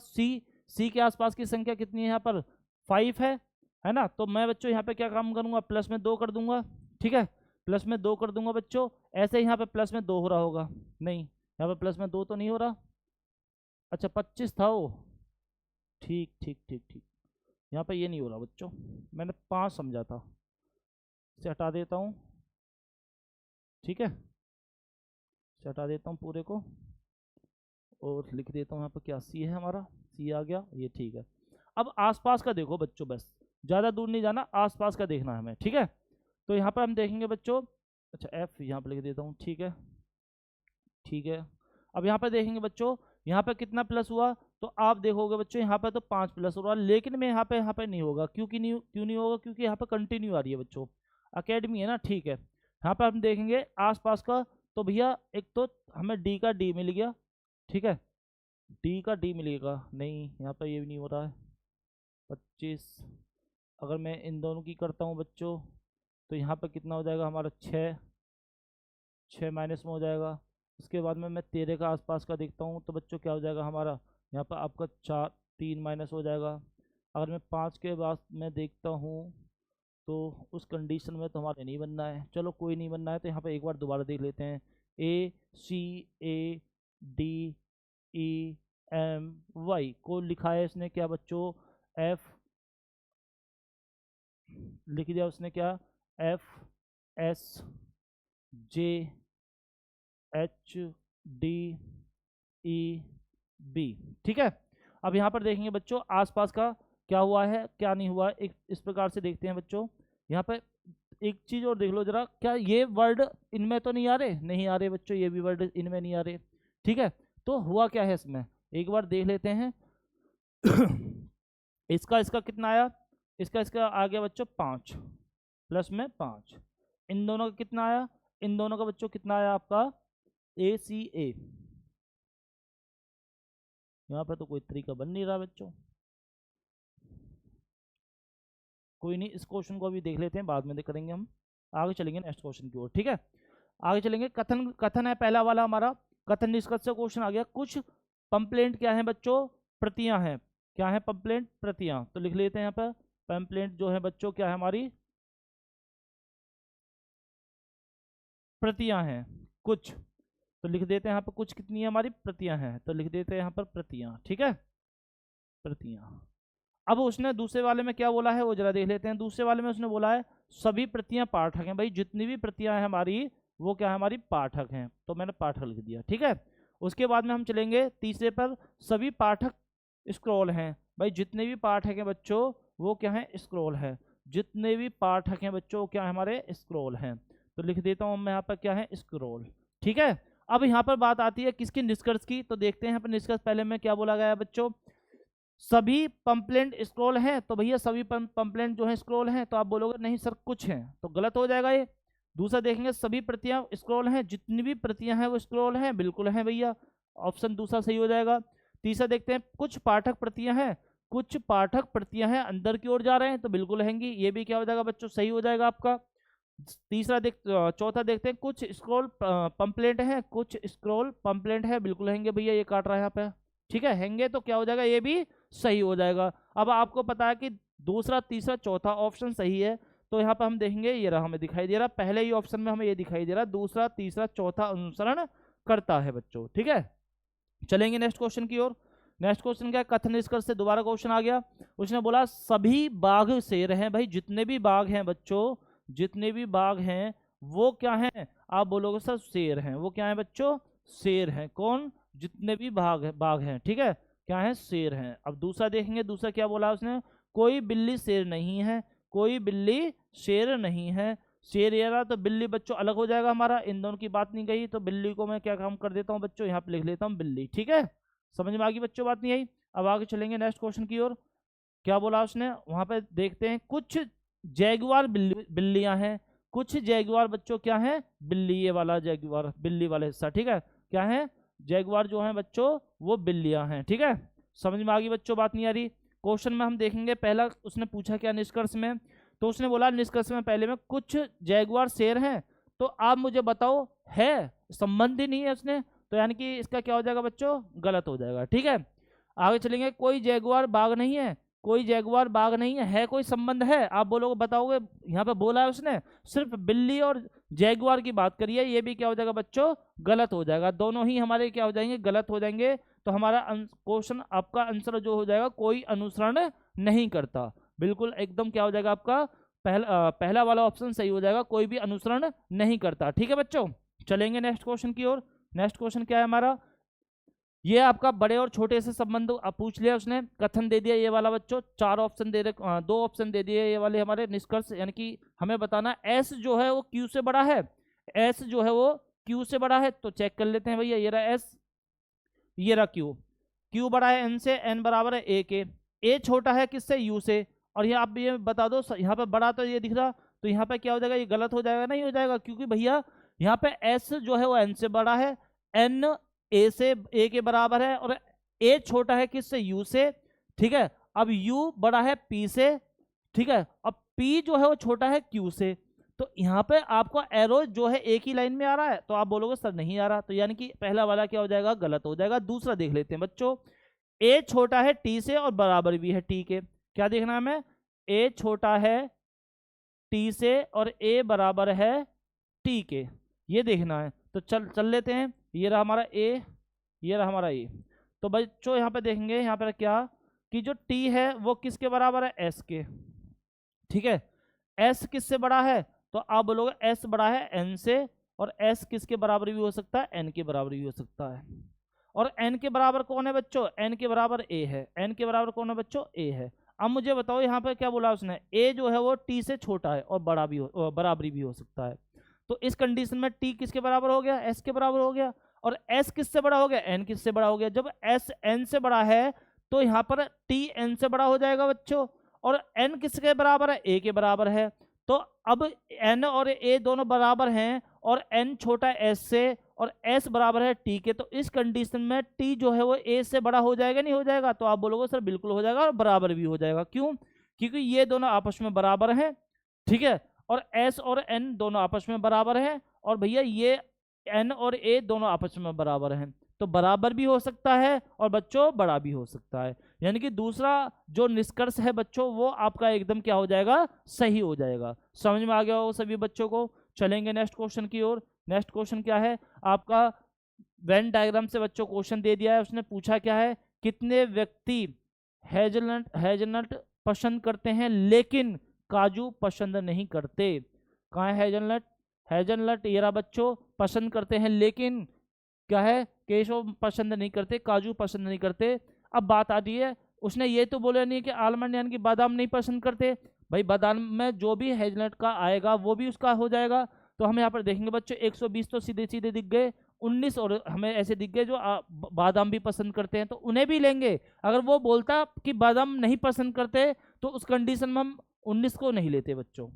सी के आसपास की संख्या कितनी है, यहाँ पर 5 है ना। तो मैं बच्चों यहाँ पे क्या काम करूंगा, प्लस में 2 कर दूंगा, ठीक है, प्लस में 2 कर दूंगा बच्चों। ऐसे यहाँ पे प्लस में 2 हो रहा होगा, नहीं यहाँ पे प्लस में 2 तो नहीं हो रहा, अच्छा 25 था वो, ठीक ठीक ठीक ठीक, यहाँ पे ये नहीं हो रहा बच्चों, मैंने 5 समझा था, इसे हटा देता हूँ, ठीक है, इसे हटा देता हूँ पूरे को, और लिख देता हूँ यहाँ पे क्या सी है हमारा, सी आ गया, ये ठीक है। अब आसपास का देखो बच्चों, बस ज़्यादा दूर नहीं जाना, आसपास का देखना है हमें, ठीक है। तो यहाँ पर हम देखेंगे बच्चों, अच्छा एफ यहाँ पर लिख देता हूँ, ठीक है ठीक है। अब यहाँ पर देखेंगे बच्चों, यहाँ पर कितना प्लस हुआ, तो आप देखोगे बच्चों यहाँ पर तो 5 प्लस हो रहा है, लेकिन मैं यहाँ पे नहीं होगा, क्यों नहीं होगा, क्योंकि यहाँ पर कंटिन्यू आ रही है बच्चों, अकेडमी है ना, ठीक है। यहाँ पर हम देखेंगे आसपास का, तो भैया एक तो हमें डी का डी मिल गया, ठीक है, डी का डी मिलेगा, नहीं यहाँ पर ये भी नहीं हो रहा है 25। अगर मैं इन दोनों की करता हूँ बच्चों, तो यहाँ पर कितना हो जाएगा हमारा 6 माइनस में हो जाएगा। उसके बाद में मैं 13 का आसपास का देखता हूँ, तो बच्चों क्या हो जाएगा हमारा, यहाँ पर आपका 3 माइनस हो जाएगा। अगर मैं 5 के बाद में देखता हूँ, तो उस कंडीशन में तो हमारे नहीं बनना है, चलो कोई नहीं बनना है, तो यहाँ पर एक बार दोबारा देख लेते हैं। ACADEMY को लिखा है इसने क्या बच्चों, F लिख दिया उसने क्या, FSJHDEB, ठीक है। अब यहाँ पर देखेंगे बच्चों आसपास का क्या हुआ है क्या नहीं हुआ, एक इस प्रकार से देखते हैं बच्चों। यहाँ पे एक चीज और देख लो जरा, क्या ये वर्ड इनमें तो नहीं आ रहे, नहीं आ रहे बच्चों, ये भी वर्ड इनमें नहीं आ रहे, ठीक है। तो हुआ क्या है इसमें, एक बार देख लेते हैं। इसका कितना आया, इसका आ गया बच्चों 5, प्लस में 5। इन दोनों का कितना आया, इन दोनों का बच्चों कितना आया आपका ACA। यहाँ पर तो कोई तरीका बन नहीं रहा बच्चों, कोई नहीं, इस क्वेश्चन को अभी देख लेते हैं, बाद में करेंगे हम, आगे चलेंगे नेक्स्ट क्वेश्चन की ओर, ठीक है। आगे चलेंगे, कथन है पहला वाला हमारा, कथन निष्कर्ष से क्वेश्चन आ गया। कुछ पंप्लेंट क्या है बच्चों, प्रतियां हैं, क्या है पंप्लेंट, प्रतियां, तो लिख लेते हैं यहाँ पर, पंप्लेंट जो है बच्चों क्या है हमारी, प्रतियां हैं कुछ, तो लिख देते हैं यहाँ पर कुछ कितनी है हमारी प्रतियां हैं, तो लिख देते हैं यहाँ पर प्रतियां, ठीक है, प्रतियां। अब उसने दूसरे वाले में क्या बोला है वो जरा देख लेते हैं। दूसरे वाले में उसने बोला है सभी प्रतियां पाठक हैं। भाई जितनी भी प्रतियां हैं हमारी वो क्या है, हमारी पाठक हैं, तो मैंने पाठक लिख दिया, ठीक है। उसके बाद में हम चलेंगे तीसरे पर, सभी पाठक स्क्रॉल हैं। भाई जितने भी पाठक हैं बच्चों वो क्या है, स्क्रॉल है। जितने भी पाठक हैं बच्चों क्या है, हमारे स्क्रॉल हैं, तो लिख देता हूँ मैं यहाँ पर क्या है, स्क्रॉल, ठीक है। अब यहाँ पर बात आती है किसकी, निष्कर्ष की। तो देखते हैं यहाँ पर निष्कर्ष पहले में क्या बोला गया है बच्चों, सभी पंपलेट स्क्रॉल हैं। तो भैया सभी पंपलेट जो है स्क्रॉल हैं, तो आप बोलोगे नहीं सर कुछ हैं, तो गलत हो जाएगा ये। दूसरा देखेंगे सभी प्रतियां स्क्रॉल हैं, जितनी भी प्रतियां हैं वो स्क्रॉल हैं, बिल्कुल हैं भैया, ऑप्शन दूसरा सही हो जाएगा। तीसरा देखते हैं कुछ पाठक प्रतियां हैं, कुछ पाठक प्रतियां हैं अंदर की ओर जा रहे हैं, तो बिल्कुल रहेंगी, ये भी क्या हो जाएगा बच्चों, सही हो जाएगा आपका। चौथा देखते हैं कुछ स्क्रॉल पंपलेट हैं, कुछ स्क्रॉल पंपलेट है, बिल्कुल रहेंगे भैया, ये काट रहा है यहाँ पे, ठीक है, हैंगे, तो क्या हो जाएगा, ये भी सही हो जाएगा। अब आपको पता है कि दूसरा तीसरा चौथा ऑप्शन सही है, तो यहाँ पर हम देखेंगे, ये रहा, हमें दिखाई दे रहा पहले ही ऑप्शन में हमें ये दिखाई दे रहा दूसरा तीसरा चौथा अनुसरण करता है बच्चों, ठीक है। चलेंगे नेक्स्ट क्वेश्चन की ओर। नेक्स्ट क्वेश्चन क्या है, कथन निष्कर्ष से दोबारा क्वेश्चन आ गया। उसने बोला सभी बाघ शेर हैं। भाई जितने भी बाघ हैं बच्चों, जितने भी बाघ हैं वो क्या हैं, आप बोलोगे सर शेर हैं, वो क्या है बच्चों, शेर हैं। कौन, जितने भी बाघ हैं, ठीक है, क्या है, शेर हैं। अब दूसरा देखेंगे, दूसरा क्या बोला उसने, कोई बिल्ली शेर नहीं है, कोई बिल्ली शेर नहीं है। शेर ये रहा, तो बिल्ली बच्चों अलग हो जाएगा हमारा, इन दोनों की बात नहीं गई, तो बिल्ली को मैं क्या काम कर देता हूँ बच्चों, यहाँ पे लिख लेता हूँ बिल्ली, ठीक है। समझ में आ गई बच्चों, बात नहीं आई। अब आगे चलेंगे नेक्स्ट क्वेश्चन की ओर। क्या बोला उसने, वहां पे देखते हैं कुछ जैगुआर बिल्लियां हैं, कुछ जैगुआर बच्चों क्या है, बिल्ली, ये वाला जैगुआर बिल्ली वाला हिस्सा, ठीक है, क्या है, जैगुआर जो है बच्चों वो बिल्लियां हैं, ठीक है। समझ में आ गई बच्चों, बात नहीं आ रही। क्वेश्चन में हम देखेंगे, पहला उसने पूछा क्या निष्कर्ष में, तो उसने बोला निष्कर्ष में पहले में कुछ जैगुआर शेर हैं, तो आप मुझे बताओ है, संबंध ही नहीं है उसने, तो यानी कि इसका क्या हो जाएगा बच्चों, गलत हो जाएगा, ठीक है। आगे चलेंगे, कोई जैगुआर बाघ नहीं है, कोई जैगुआर बाघ नहीं है कोई संबंध है, आप बोलोगे बताओगे, यहाँ पे बोला है उसने सिर्फ बिल्ली और जैगुआर की बात करी है, ये भी क्या हो जाएगा बच्चों, गलत हो जाएगा, दोनों ही हमारे क्या हो जाएंगे, गलत हो जाएंगे। तो हमारा क्वेश्चन आपका आंसर जो हो जाएगा, कोई अनुसरण नहीं करता, बिल्कुल एकदम क्या हो जाएगा आपका, पहला वाला ऑप्शन सही हो जाएगा, कोई भी अनुसरण नहीं करता, ठीक है बच्चों। चलेंगे नेक्स्ट क्वेश्चन की ओर। नेक्स्ट क्वेश्चन क्या है हमारा, ये आपका बड़े और छोटे से संबंध पूछ लिया उसने, कथन दे दिया ये वाला बच्चों, चार ऑप्शन दे रहे, दो ऑप्शन दे दिए ये वाले हमारे निष्कर्ष, यानी कि हमें बताना एस जो है वो क्यू से बड़ा है, एस जो है वो क्यू से बड़ा है, तो चेक कर लेते हैं भैया, ये रहा एस, ये रहा क्यू, क्यू बड़ा है एन से, एन बराबर है ए के, ए छोटा है किससे, यू से, और ये आप ये बता दो, यहाँ पे बड़ा तो ये दिख रहा, तो यहाँ पे क्या हो जाएगा, ये गलत हो जाएगा, नहीं हो जाएगा, क्योंकि भैया यहाँ पे एस जो है वो एन से बड़ा है, एन ए से ए के बराबर है, और ए छोटा है किससे, यू से, ठीक है। अब यू बड़ा है पी से, ठीक है, अब पी जो है वो छोटा है क्यू से, तो यहाँ पे आपको एरो जो है एक ही लाइन में आ रहा है, तो आप बोलोगे सर नहीं आ रहा, तो यानी कि पहला वाला क्या हो जाएगा, गलत हो जाएगा। दूसरा देख लेते हैं बच्चों, ए छोटा है टी से और बराबर भी है टी के, क्या देखना है हमें, ए छोटा है टी से और ए बराबर है टी के, ये देखना है, तो चल लेते हैं, ये रहा हमारा ए, ये रहा हमारा ए, तो बच्चों यहाँ पे देखेंगे, यहाँ पे क्या कि जो टी है वो किसके बराबर है, एस के, ठीक है, एस किससे बड़ा है, तो आप बोलोगे एस बड़ा है एन से, और एस किसके बराबर भी हो सकता है, एन के बराबर भी हो सकता है, और एन के बराबर कौन है बच्चों, एन के बराबर ए है, एन के बराबर कौन है बच्चों, ए है। अब मुझे बताओ यहाँ पे क्या बोला उसने, ए जो है वो टी से छोटा है और बड़ा भी हो, बराबरी भी हो सकता है, तो इस कंडीशन में टी किसके बराबर हो गया, एस के बराबर हो गया, और एस किससे बड़ा हो गया, एन किससे बड़ा हो गया, जब एस एन से बड़ा है तो यहाँ पर टी एन से बड़ा हो जाएगा बच्चों, और एन किसके बराबर है, ए के बराबर है, तो अब एन और ए दोनों बराबर हैं, और एन छोटा एस से और एस बराबर है टी के, तो इस कंडीशन में टी जो है वो ए से बड़ा हो जाएगा, नहीं हो जाएगा, तो आप बोलोगे सर बिल्कुल हो जाएगा, और बराबर भी हो जाएगा, क्यों, क्योंकि ये दोनों आपस में बराबर हैं, ठीक है, और एस और एन दोनों आपस में बराबर हैं, और भैया ये एन और ए दोनों आपस में बराबर हैं, तो बराबर भी हो सकता है और बच्चों बड़ा भी हो सकता है, यानी कि दूसरा जो निष्कर्ष है बच्चों वो आपका एकदम क्या हो जाएगा, सही हो जाएगा। समझ में आ गया हो सभी बच्चों को। चलेंगे नेक्स्ट क्वेश्चन की ओर। नेक्स्ट क्वेश्चन क्या है आपका, वेन डायग्राम से बच्चों क्वेश्चन दे दिया है। उसने पूछा क्या है, कितने व्यक्ति हेजलनट पसंद करते हैं लेकिन काजू पसंद नहीं करते। कहाँ है हेजलनट? हेजलनट ये रहा बच्चों, पसंद करते हैं लेकिन क्या है, केशव पसंद नहीं करते, काजू पसंद नहीं करते। अब बात आती है, उसने ये तो बोला नहीं कि आलमंड यानी कि बादाम नहीं पसंद करते। भाई बादाम में जो भी हेजलनट का आएगा वो भी उसका हो जाएगा। तो हम यहाँ पर देखेंगे बच्चों 120 तो सीधे सीधे दिख गए, 19 और हमें ऐसे दिख गए जो बादाम भी पसंद करते हैं, तो उन्हें भी लेंगे। अगर वो बोलता कि बादाम नहीं पसंद करते तो उस कंडीशन में हम 19 को नहीं लेते बच्चों।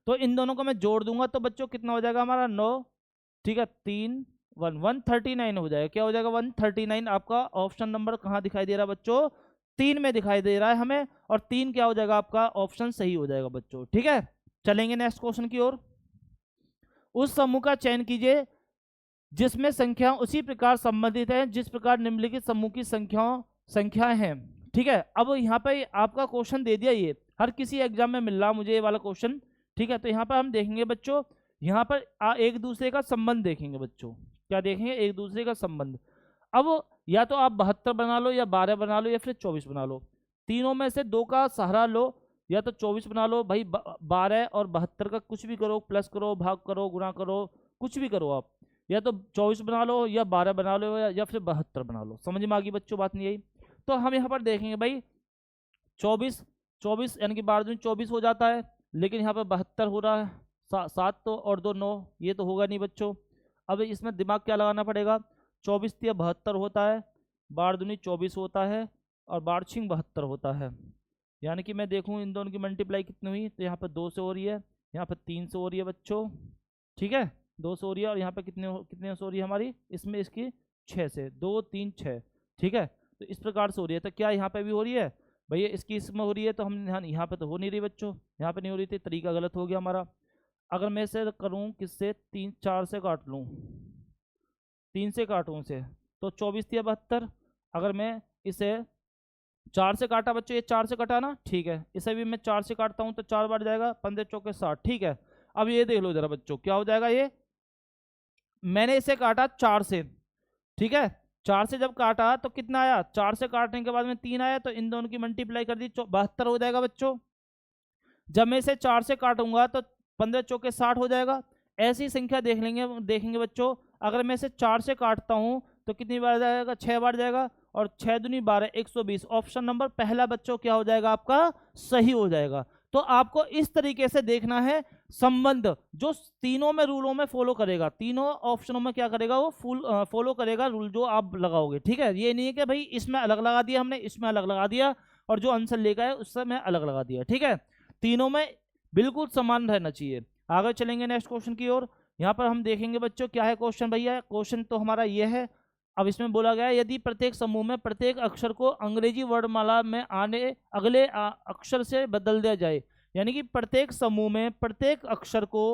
तो इन दोनों को मैं जोड़ दूंगा तो बच्चों कितना हो जाएगा हमारा 9, ठीक है, 3 139 हो जाएगा। क्या हो जाएगा 139। आपका ऑप्शन नंबर कहाँ दिखाई दे रहा है बच्चों? 3 में दिखाई दे रहा है हमें, और 3 क्या हो जाएगा आपका ऑप्शन सही हो जाएगा बच्चों। ठीक है, चलेंगे नेक्स्ट क्वेश्चन की ओर। उस समूह का चयन कीजिए जिसमें संख्या उसी प्रकार संबंधित है जिस प्रकार निम्नलिखित समूह की संख्याएं हैं। ठीक है, अब यहाँ पे आपका क्वेश्चन दे दिया, ये हर किसी एग्जाम में मिल रहा मुझे ये वाला क्वेश्चन। ठीक है, तो यहाँ पर हम देखेंगे बच्चों, यहाँ पर एक दूसरे का संबंध देखेंगे बच्चों। क्या देखेंगे? एक दूसरे का संबंध। अब या तो आप 72 बना लो, या 12 बना लो, या फिर 24 बना लो। तीनों में से दो का सहारा लो, या तो 24 बना लो भाई, 12 और 72 का कुछ भी करो, प्लस करो, भाग करो, गुणा करो, कुछ भी करो आप। या तो 24 बना लो, या 12 बना लो, या फिर 72 बना लो। समझ में आ गई बच्चों बात? नहीं आई तो हम यहाँ पर देखेंगे भाई 24 24 यानी कि 12 दूनी 24 हो जाता है, लेकिन यहाँ पर 72 हो रहा है। 7 तो और 2 9, ये तो होगा नहीं बच्चों। अब इसमें दिमाग क्या लगाना पड़ेगा? 24 या 72 होता है, 12 दूनी 24 होता है, और 12 छिंग 72 होता है। यानी कि मैं देखूँ इन दोनों की मल्टीप्लाई कितनी हुई, तो यहाँ पर 2 से हो रही है, यहाँ पर 3 से हो रही है बच्चों। ठीक है, 2 से हो रही है, और यहाँ पर कितने से हो रही है हमारी, इसमें इसकी 6 से, 2 3 6। ठीक है, तो इस प्रकार से हो रही है। तो क्या यहाँ पे भी हो रही है भैया? इसकी इसमें हो रही है, तो हम यहाँ पे तो हो नहीं रही बच्चों, यहाँ पे नहीं हो रही थी, तरीका गलत हो गया हमारा। अगर मैं इसे करूँ किससे, 3 4 से काट लूँ, 3 से काटूँ इसे, तो 24 या 72। अगर मैं इसे 4 से काटा बच्चों, ये 4 से कटा ना, ठीक है, इसे भी मैं 4 से काटता हूँ तो 4 बार जाएगा, 15 चौके 60। ठीक है, अब ये देख लो जरा बच्चों, क्या हो जाएगा ये, मैंने इसे काटा 4 से, ठीक है, 4 से जब काटा तो कितना आया, 4 से काटने के बाद में 3 आया, तो इन दोनों की मल्टीप्लाई कर दी, 72 हो जाएगा बच्चों। जब मैं इसे 4 से काटूंगा तो 15 चौके 60 हो जाएगा। ऐसी संख्या देखेंगे बच्चों, अगर मैं इसे 4 से काटता हूं तो कितनी बार जाएगा, 6 बार जाएगा, और 6 दूनी 12, 120। ऑप्शन नंबर पहला बच्चों क्या हो जाएगा आपका, सही हो जाएगा। तो आपको इस तरीके से देखना है संबंध, जो तीनों में रूलों में फॉलो करेगा, तीनों ऑप्शनों में क्या करेगा, वो फॉलो करेगा रूल जो आप लगाओगे। ठीक है, ये नहीं है कि भाई इसमें अलग लगा दिया हमने, इसमें अलग लगा दिया, और जो आंसर लेकर है उससे मैं अलग लगा दिया। ठीक है, तीनों में बिल्कुल समान रहना चाहिए। आगे चलेंगे नेक्स्ट क्वेश्चन की ओर। यहाँ पर हम देखेंगे बच्चों क्या है क्वेश्चन भैया। क्वेश्चन तो हमारा ये है, अब इसमें बोला गया है यदि प्रत्येक समूह में प्रत्येक अक्षर को अंग्रेजी वर्णमाला में आने अगले अक्षर से बदल दिया जाए, यानी कि प्रत्येक समूह में प्रत्येक अक्षर को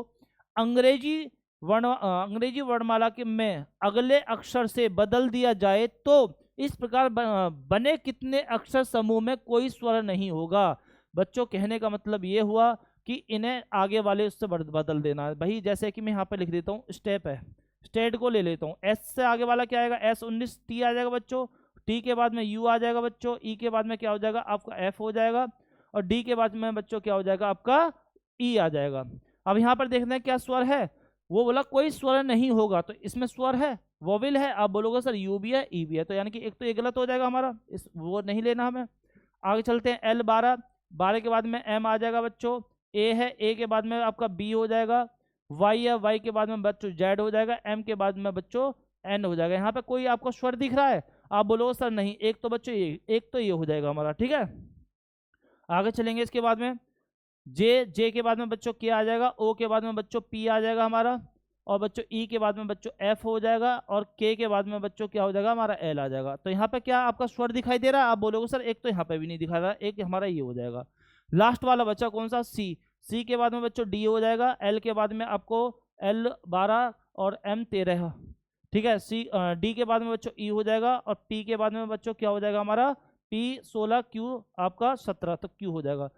अंग्रेजी वर्णमाला के में अगले अक्षर से बदल दिया जाए तो इस प्रकार बने कितने अक्षर समूह में कोई स्वर नहीं होगा। बच्चों कहने का मतलब ये हुआ कि इन्हें आगे वाले उससे बदल देना है भाई। जैसे कि मैं यहाँ पे लिख देता हूँ, स्टेप है, स्टेट को ले लेता हूँ, एस से आगे वाला क्या आएगा, S19, टी आ जाएगा बच्चों, टी के बाद में यू आ जाएगा बच्चों, ई के बाद में क्या हो जाएगा आपका एफ हो जाएगा, और डी के बाद में बच्चों क्या हो जाएगा आपका ई आ जाएगा। अब यहाँ पर देखते हैं क्या स्वर है, वो बोला कोई स्वर नहीं होगा, तो इसमें स्वर है, वोविल है। आप बोलोगे सर यू भी है ई भी है, तो यानी कि एक तो ये गलत हो जाएगा हमारा, इस वो नहीं लेना हमें। आगे चलते हैं, L12, 12 के बाद में M आ जाएगा बच्चों, ए है, ए के बाद में आपका बी हो जाएगा, वाई है, वाई के बाद में बच्चों जेड हो जाएगा, एम के बाद में बच्चों एन हो जाएगा। यहाँ पे कोई आपको स्वर दिख रहा है? आप बोलोगे सर नहीं, एक तो बच्चों ये, एक तो ये हो जाएगा हमारा। ठीक है, आगे चलेंगे, इसके बाद में जे के बाद में बच्चों के आ जाएगा, ओ के बाद में बच्चों पी आ जाएगा हमारा, और बच्चों ई के बाद में बच्चों एफ हो जाएगा, और के के बाद में बच्चों क्या हो जाएगा हमारा एल आ जाएगा। तो यहाँ पे क्या आपका स्वर दिखाई दे रहा है? आप बोलोगे सर एक तो यहाँ पे भी नहीं दिखा रहा, एक हमारा ये हो जाएगा। लास्ट वाला बच्चा कौन सा, सी, सी के बाद में बच्चों डी हो जाएगा, एल के बाद में आपको L12 और M13। ठीक है, सी डी के बाद में बच्चों ई हो जाएगा, और पी के बाद में बच्चों क्या हो जाएगा हमारा P16, क्यू आपका 17, तो क्यू हो जाएगा।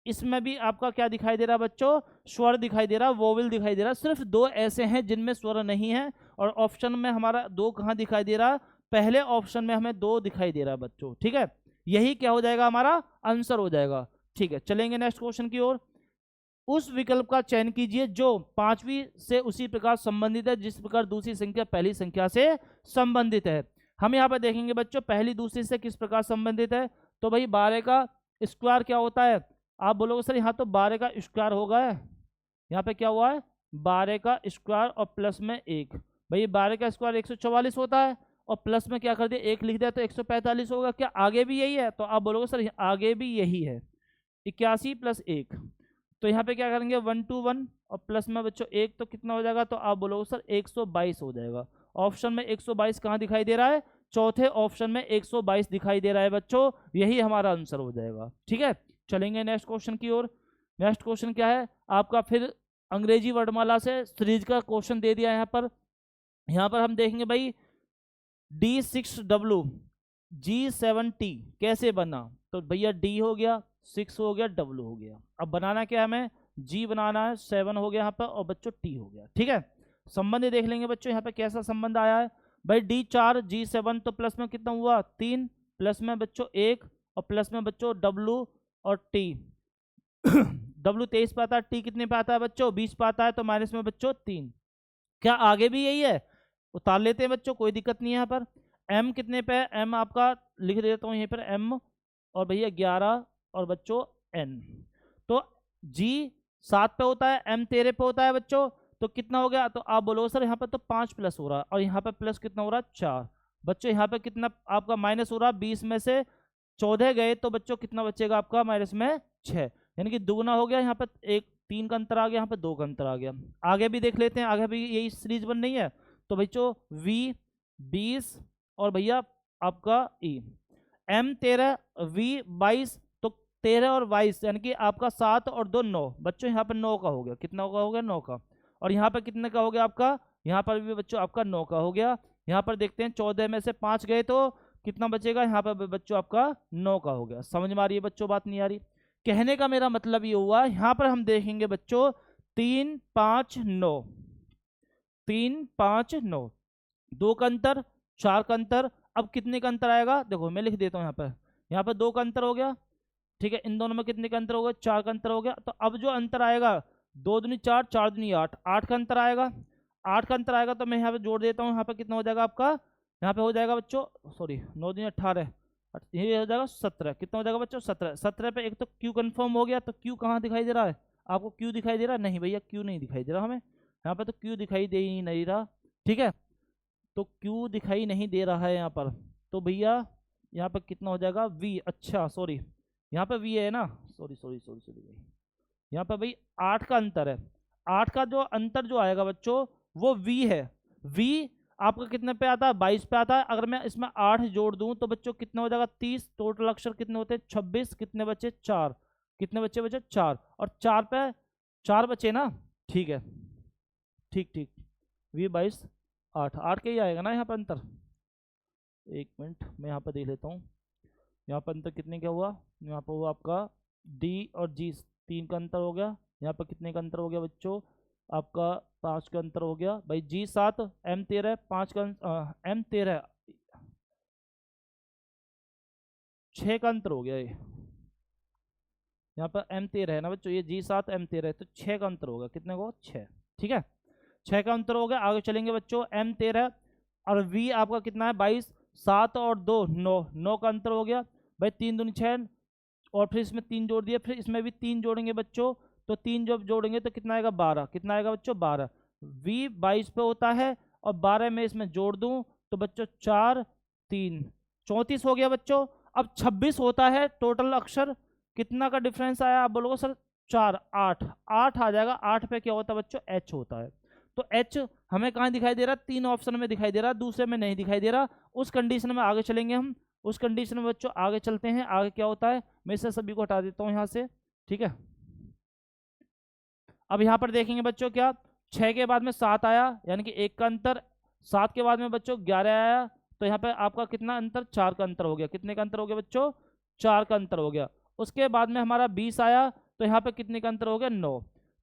इसमें भी आपका क्या दिखाई दे रहा है बच्चों, स्वर दिखाई दे रहा है, वोवेल दिखाई दे रहा है। सिर्फ दो ऐसे हैं जिनमें स्वर नहीं है, और ऑप्शन में हमारा दो कहाँ दिखाई दे रहा है, पहले ऑप्शन में हमें दो दिखाई दे रहा है बच्चों। ठीक है, यही क्या हो जाएगा, हमारा आंसर हो जाएगा। ठीक है, चलेंगे नेक्स्ट क्वेश्चन की ओर। उस विकल्प का चयन कीजिए जो पांचवी से उसी प्रकार संबंधित है जिस प्रकार दूसरी संख्या पहली संख्या से संबंधित है। हम यहाँ पर देखेंगे बच्चों पहली दूसरी से किस प्रकार संबंधित है। तो भाई 12 का स्क्वायर क्या होता है, आप बोलोगे सर यहाँ तो 12 का स्क्वायर होगा, यहाँ पे क्या हुआ है 12 का स्क्वायर और प्लस में एक। भाई 12 का स्क्वायर 144 होता है, और प्लस में क्या कर दिया एक लिख दिया तो 145 होगा। क्या आगे भी यही है, तो आप बोलोगे सर आगे भी यही है, 81 प्लस 1। तो यहाँ पे क्या करेंगे 1 to 1 और प्लस में बच्चों एक, तो कितना हो जाएगा, तो आप बोलोगे सर 122 हो जाएगा। ऑप्शन में 122 कहाँ दिखाई दे रहा है, चौथे ऑप्शन में 122 दिखाई दे रहा है बच्चों, यही हमारा आंसर हो जाएगा। ठीक है, चलेंगे नेक्स्ट क्वेश्चन की ओर। नेक्स्ट क्वेश्चन क्या है आपका, फिर अंग्रेजी वर्णमाला से सीरीज का क्वेश्चन दे दिया यहाँ पर। यहाँ पर हम देखेंगे भाई D6W G7T कैसे बना, तो भैया D हो गया, 6 हो गया, W हो गया। अब बनाना क्या है हमें, G बनाना है, 7 हो गया यहाँ पर, और बच्चों T हो गया। ठीक है, संबंध देख लेंगे बच्चों यहाँ पे कैसा संबंध आया है। भाई D4 G7, तो प्लस में कितना हुआ 3, प्लस में बच्चों 1, और प्लस में बच्चों W और T W 23 पे आता है, T कितने पे आता है बच्चों 20 पे आता है, तो माइनस में बच्चों 3। क्या आगे भी यही है, उतार लेते हैं बच्चों, कोई दिक्कत नहीं है। यहाँ पर M कितने पे है, M आपका लिख देता हूँ यहीं पर M, और भैया 11 और बच्चों N। तो G 7 पे होता है, M 13 पे होता है बच्चों, तो कितना हो गया, तो आप बोलो सर यहाँ पर तो 5 प्लस हो रहा है, और यहाँ पर प्लस कितना हो रहा है 4। बच्चों यहाँ पे कितना आपका माइनस हो रहा है, 20 में से 14 गए तो बच्चों कितना बचेगा आपका माइनस में 6, यानी कि दुगना हो गया। यहाँ पर एक 3 का अंतर आ गया, यहाँ पर 2 का अंतर आ गया। आगे भी देख लेते हैं, आगे भी यही सीरीज बन रही है। तो बच्चों V 20 और भैया आपका E, M 13 V 22, तो 13 और 22 यानी कि आपका 7 और 2 9। बच्चों यहाँ पर 9 का हो गया, कितना का हो गया 9 का। और यहाँ पर कितने का हो गया आपका, यहाँ पर भी बच्चों आपका 9 का हो गया। यहाँ पर देखते हैं 14 में से 5 गए तो कितना बचेगा, यहाँ पर बच्चों आपका 9 का हो गया। समझ में आ रही है बच्चों, बात नहीं आ रही। कहने का मेरा मतलब ये हुआ, यहाँ पर हम देखेंगे बच्चों 3 5 9, 3 5 9, 2 का अंतर, 4 का अंतर। अब कितने का अंतर आएगा, देखो मैं लिख देता हूँ यहाँ पर 2 का अंतर हो गया। ठीक है, इन दोनों में कितने का अंतर हो गया, 4 का अंतर हो गया। तो अब जो अंतर आएगा 2 दूनी 4, 4 दूनी 8, 8 का अंतर आएगा। 8 का अंतर आएगा तो मैं यहाँ पे जोड़ देता हूँ, यहाँ पे कितना हो जाएगा आपका, यहाँ पे हो जाएगा बच्चों सॉरी 9 दूनी 18, ये हो जाएगा 17। कितना हो जाएगा बच्चों 17। 17 पे एक तो क्यू कंफर्म हो गया, तो क्यू कहाँ दिखाई दे रहा है आपको, क्यू दिखाई दे रहा है, नहीं भैया क्यू नहीं दिखाई दे रहा हमें, यहाँ पे तो क्यू दिखाई दे ही नहीं रहा। ठीक है, तो क्यू दिखाई नहीं दे रहा है यहाँ पर, तो भैया यहाँ पर कितना हो जाएगा वी, अच्छा सॉरी यहाँ पे वी है ना, सॉरी सॉरी सॉरी सॉरी भाई, यहाँ पे भाई 8 का अंतर है। 8 का जो अंतर जो आएगा बच्चों वो वी है। वी आपका कितने पे आता है 22 पे आता है। अगर मैं इसमें 8 जोड़ दूं तो बच्चों कितना हो जाएगा 30। टोटल अक्षर कितने होते हैं 26, कितने बचे 4, कितने बच्चे बचे 4, और 4 पे 4 बचे ना। ठीक है, ठीक ठीक, वी 22 8 8 के ही आएगा ना यहाँ पर अंतर। एक मिनट मैं यहाँ पर देख लेता हूँ, यहाँ पर अंतर कितने का हुआ, यहाँ पर हुआ आपका डी और जी 3 का अंतर हो गया। यहाँ पर कितने का अंतर हो गया बच्चों आपका 5 का अंतर हो गया। भाई जी 7 M 13 5 का M 13 6 का अंतर हो गया। ये यहाँ पर M 13 है ना बच्चों, ये जी 7 M 13 है, तो 6 का अंतर होगा, कितने को 6। ठीक है, 6 का अंतर हो गया। आगे चलेंगे बच्चों M 13 और V आपका कितना है 22, 7 और 2 9, 9 का अंतर हो गया। भाई 3 दूनी 6, और फिर इसमें 3 जोड़ दिए, फिर इसमें भी 3 जोड़ेंगे बच्चों, तो 3 जब जोड़ेंगे तो कितना आएगा 12, कितना आएगा बच्चों 12। V 22 पे होता है, और 12 में इसमें जोड़ दूं तो बच्चों 4 3 34 हो गया बच्चों। अब 26 होता है टोटल अक्षर, कितना का डिफरेंस आया आप बोलोगे सर 4 8 8 आ जाएगा। 8 पे क्या होता है बच्चों H होता है। तो H हमें कहाँ दिखाई दे रहा है, 3 ऑप्शन में दिखाई दे रहा है, दूसरे में नहीं दिखाई दे रहा। उस कंडीशन में आगे चलेंगे हम, उस कंडीशन में बच्चों आगे चलते हैं। आगे क्या होता है, मैं इसे सभी को हटा देता हूँ यहाँ से। ठीक है, अब यहाँ पर देखेंगे बच्चों क्या 6 के बाद में 7 आया, यानी कि 1 का अंतर। 7 के बाद में बच्चों 11 आया, तो यहाँ पे आपका कितना अंतर 4 का अंतर हो गया। कितने का अंतर हो गया बच्चों 4 का अंतर हो गया। उसके बाद में हमारा 20 आया, तो यहाँ पे कितने का अंतर हो गया 9।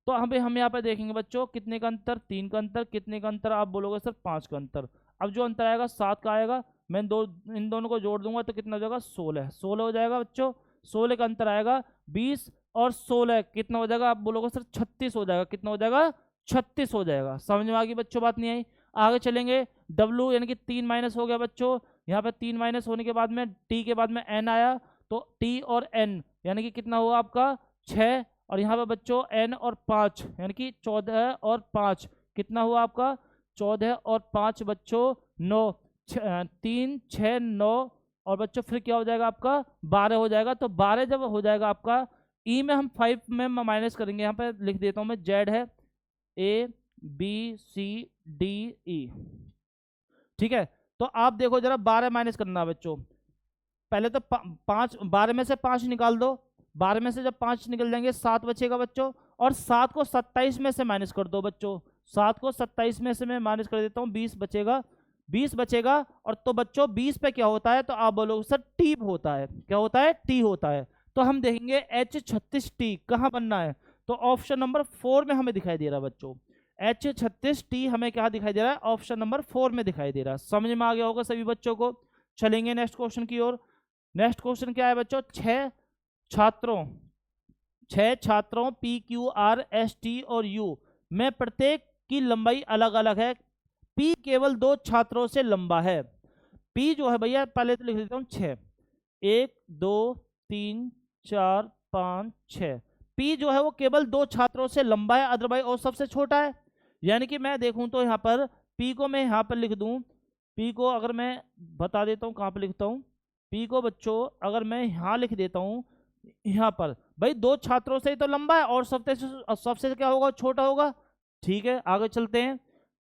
तो हम यहाँ पे देखेंगे बच्चों कितने का अंतर, 3 का अंतर, कितने का अंतर आप बोलोगे सर 5 का अंतर। अब जो अंतर आएगा 7 का आएगा, मैं इन दोनों को जोड़ दूंगा तो कितना हो जाएगा 16, 16 हो जाएगा बच्चों। 16 का अंतर आएगा 20 और 16 कितना हो जाएगा आप बोलोगे सर 36 हो जाएगा। कितना हो जाएगा 36 हो जाएगा। समझ में आ गई बच्चों, बात नहीं आई। आगे चलेंगे, W यानी कि 3 माइनस हो गया बच्चों। यहाँ पे 3 माइनस होने के बाद में T के बाद में N आया, तो T और N यानी कि कितना हुआ आपका 6, और यहाँ पे बच्चों N और 5 यानी कि 14 और 5 कितना हुआ आपका 14 और 5 बच्चों 9, 3 6 9, और बच्चों फिर क्या हो जाएगा आपका 12 हो जाएगा। तो 12 जब हो जाएगा आपका, ई में हम 5 में माइनस करेंगे, यहाँ पे लिख देता हूँ मैं, जेड है ABCDE, ठीक है। तो आप देखो जरा 12 माइनस करना बच्चों, पहले तो 5, 12 में से 5 निकाल दो, 12 में से जब 5 निकल जाएंगे 7 बचेगा बच्चों, और 7 को 27 में से माइनस कर दो बच्चों, 7 को 27 में से मैं माइनस कर देता हूँ, 20 बचेगा, 20 बचेगा। और तो बच्चों 20 पे क्या होता है, तो आप बोलोगे सर टी होता है, क्या होता है टी होता है। तो हम देखेंगे H36T कहाँ बनना है, तो ऑप्शन नंबर 4 में हमें दिखाई दे रहा है बच्चों। H36T हमें क्या दिखाई दे रहा है, ऑप्शन नंबर 4 में दिखाई दे रहा है। समझ में आ गया होगा सभी बच्चों को। चलेंगे नेक्स्ट क्वेश्चन की ओर। नेक्स्ट क्वेश्चन क्या है बच्चों, 6 छात्रों PQRST और U में प्रत्येक की लंबाई अलग अलग है, P केवल 2 छात्रों से लंबा है। P जो है भैया पहले तो लिख देता हूँ 6, 1 2 3 4 5 6, P जो है वो केवल 2 छात्रों से लंबा है, अदरवाइज और सबसे छोटा है। यानी कि मैं देखूं तो यहाँ पर P को मैं यहाँ पर लिख दूं, P को अगर मैं बता देता हूँ कहाँ पर लिखता हूँ, P को बच्चों अगर मैं यहाँ लिख देता हूँ, यहाँ पर भाई 2 छात्रों से ही तो लंबा है, और सबसे क्या होगा छोटा होगा। ठीक है आगे चलते हैं,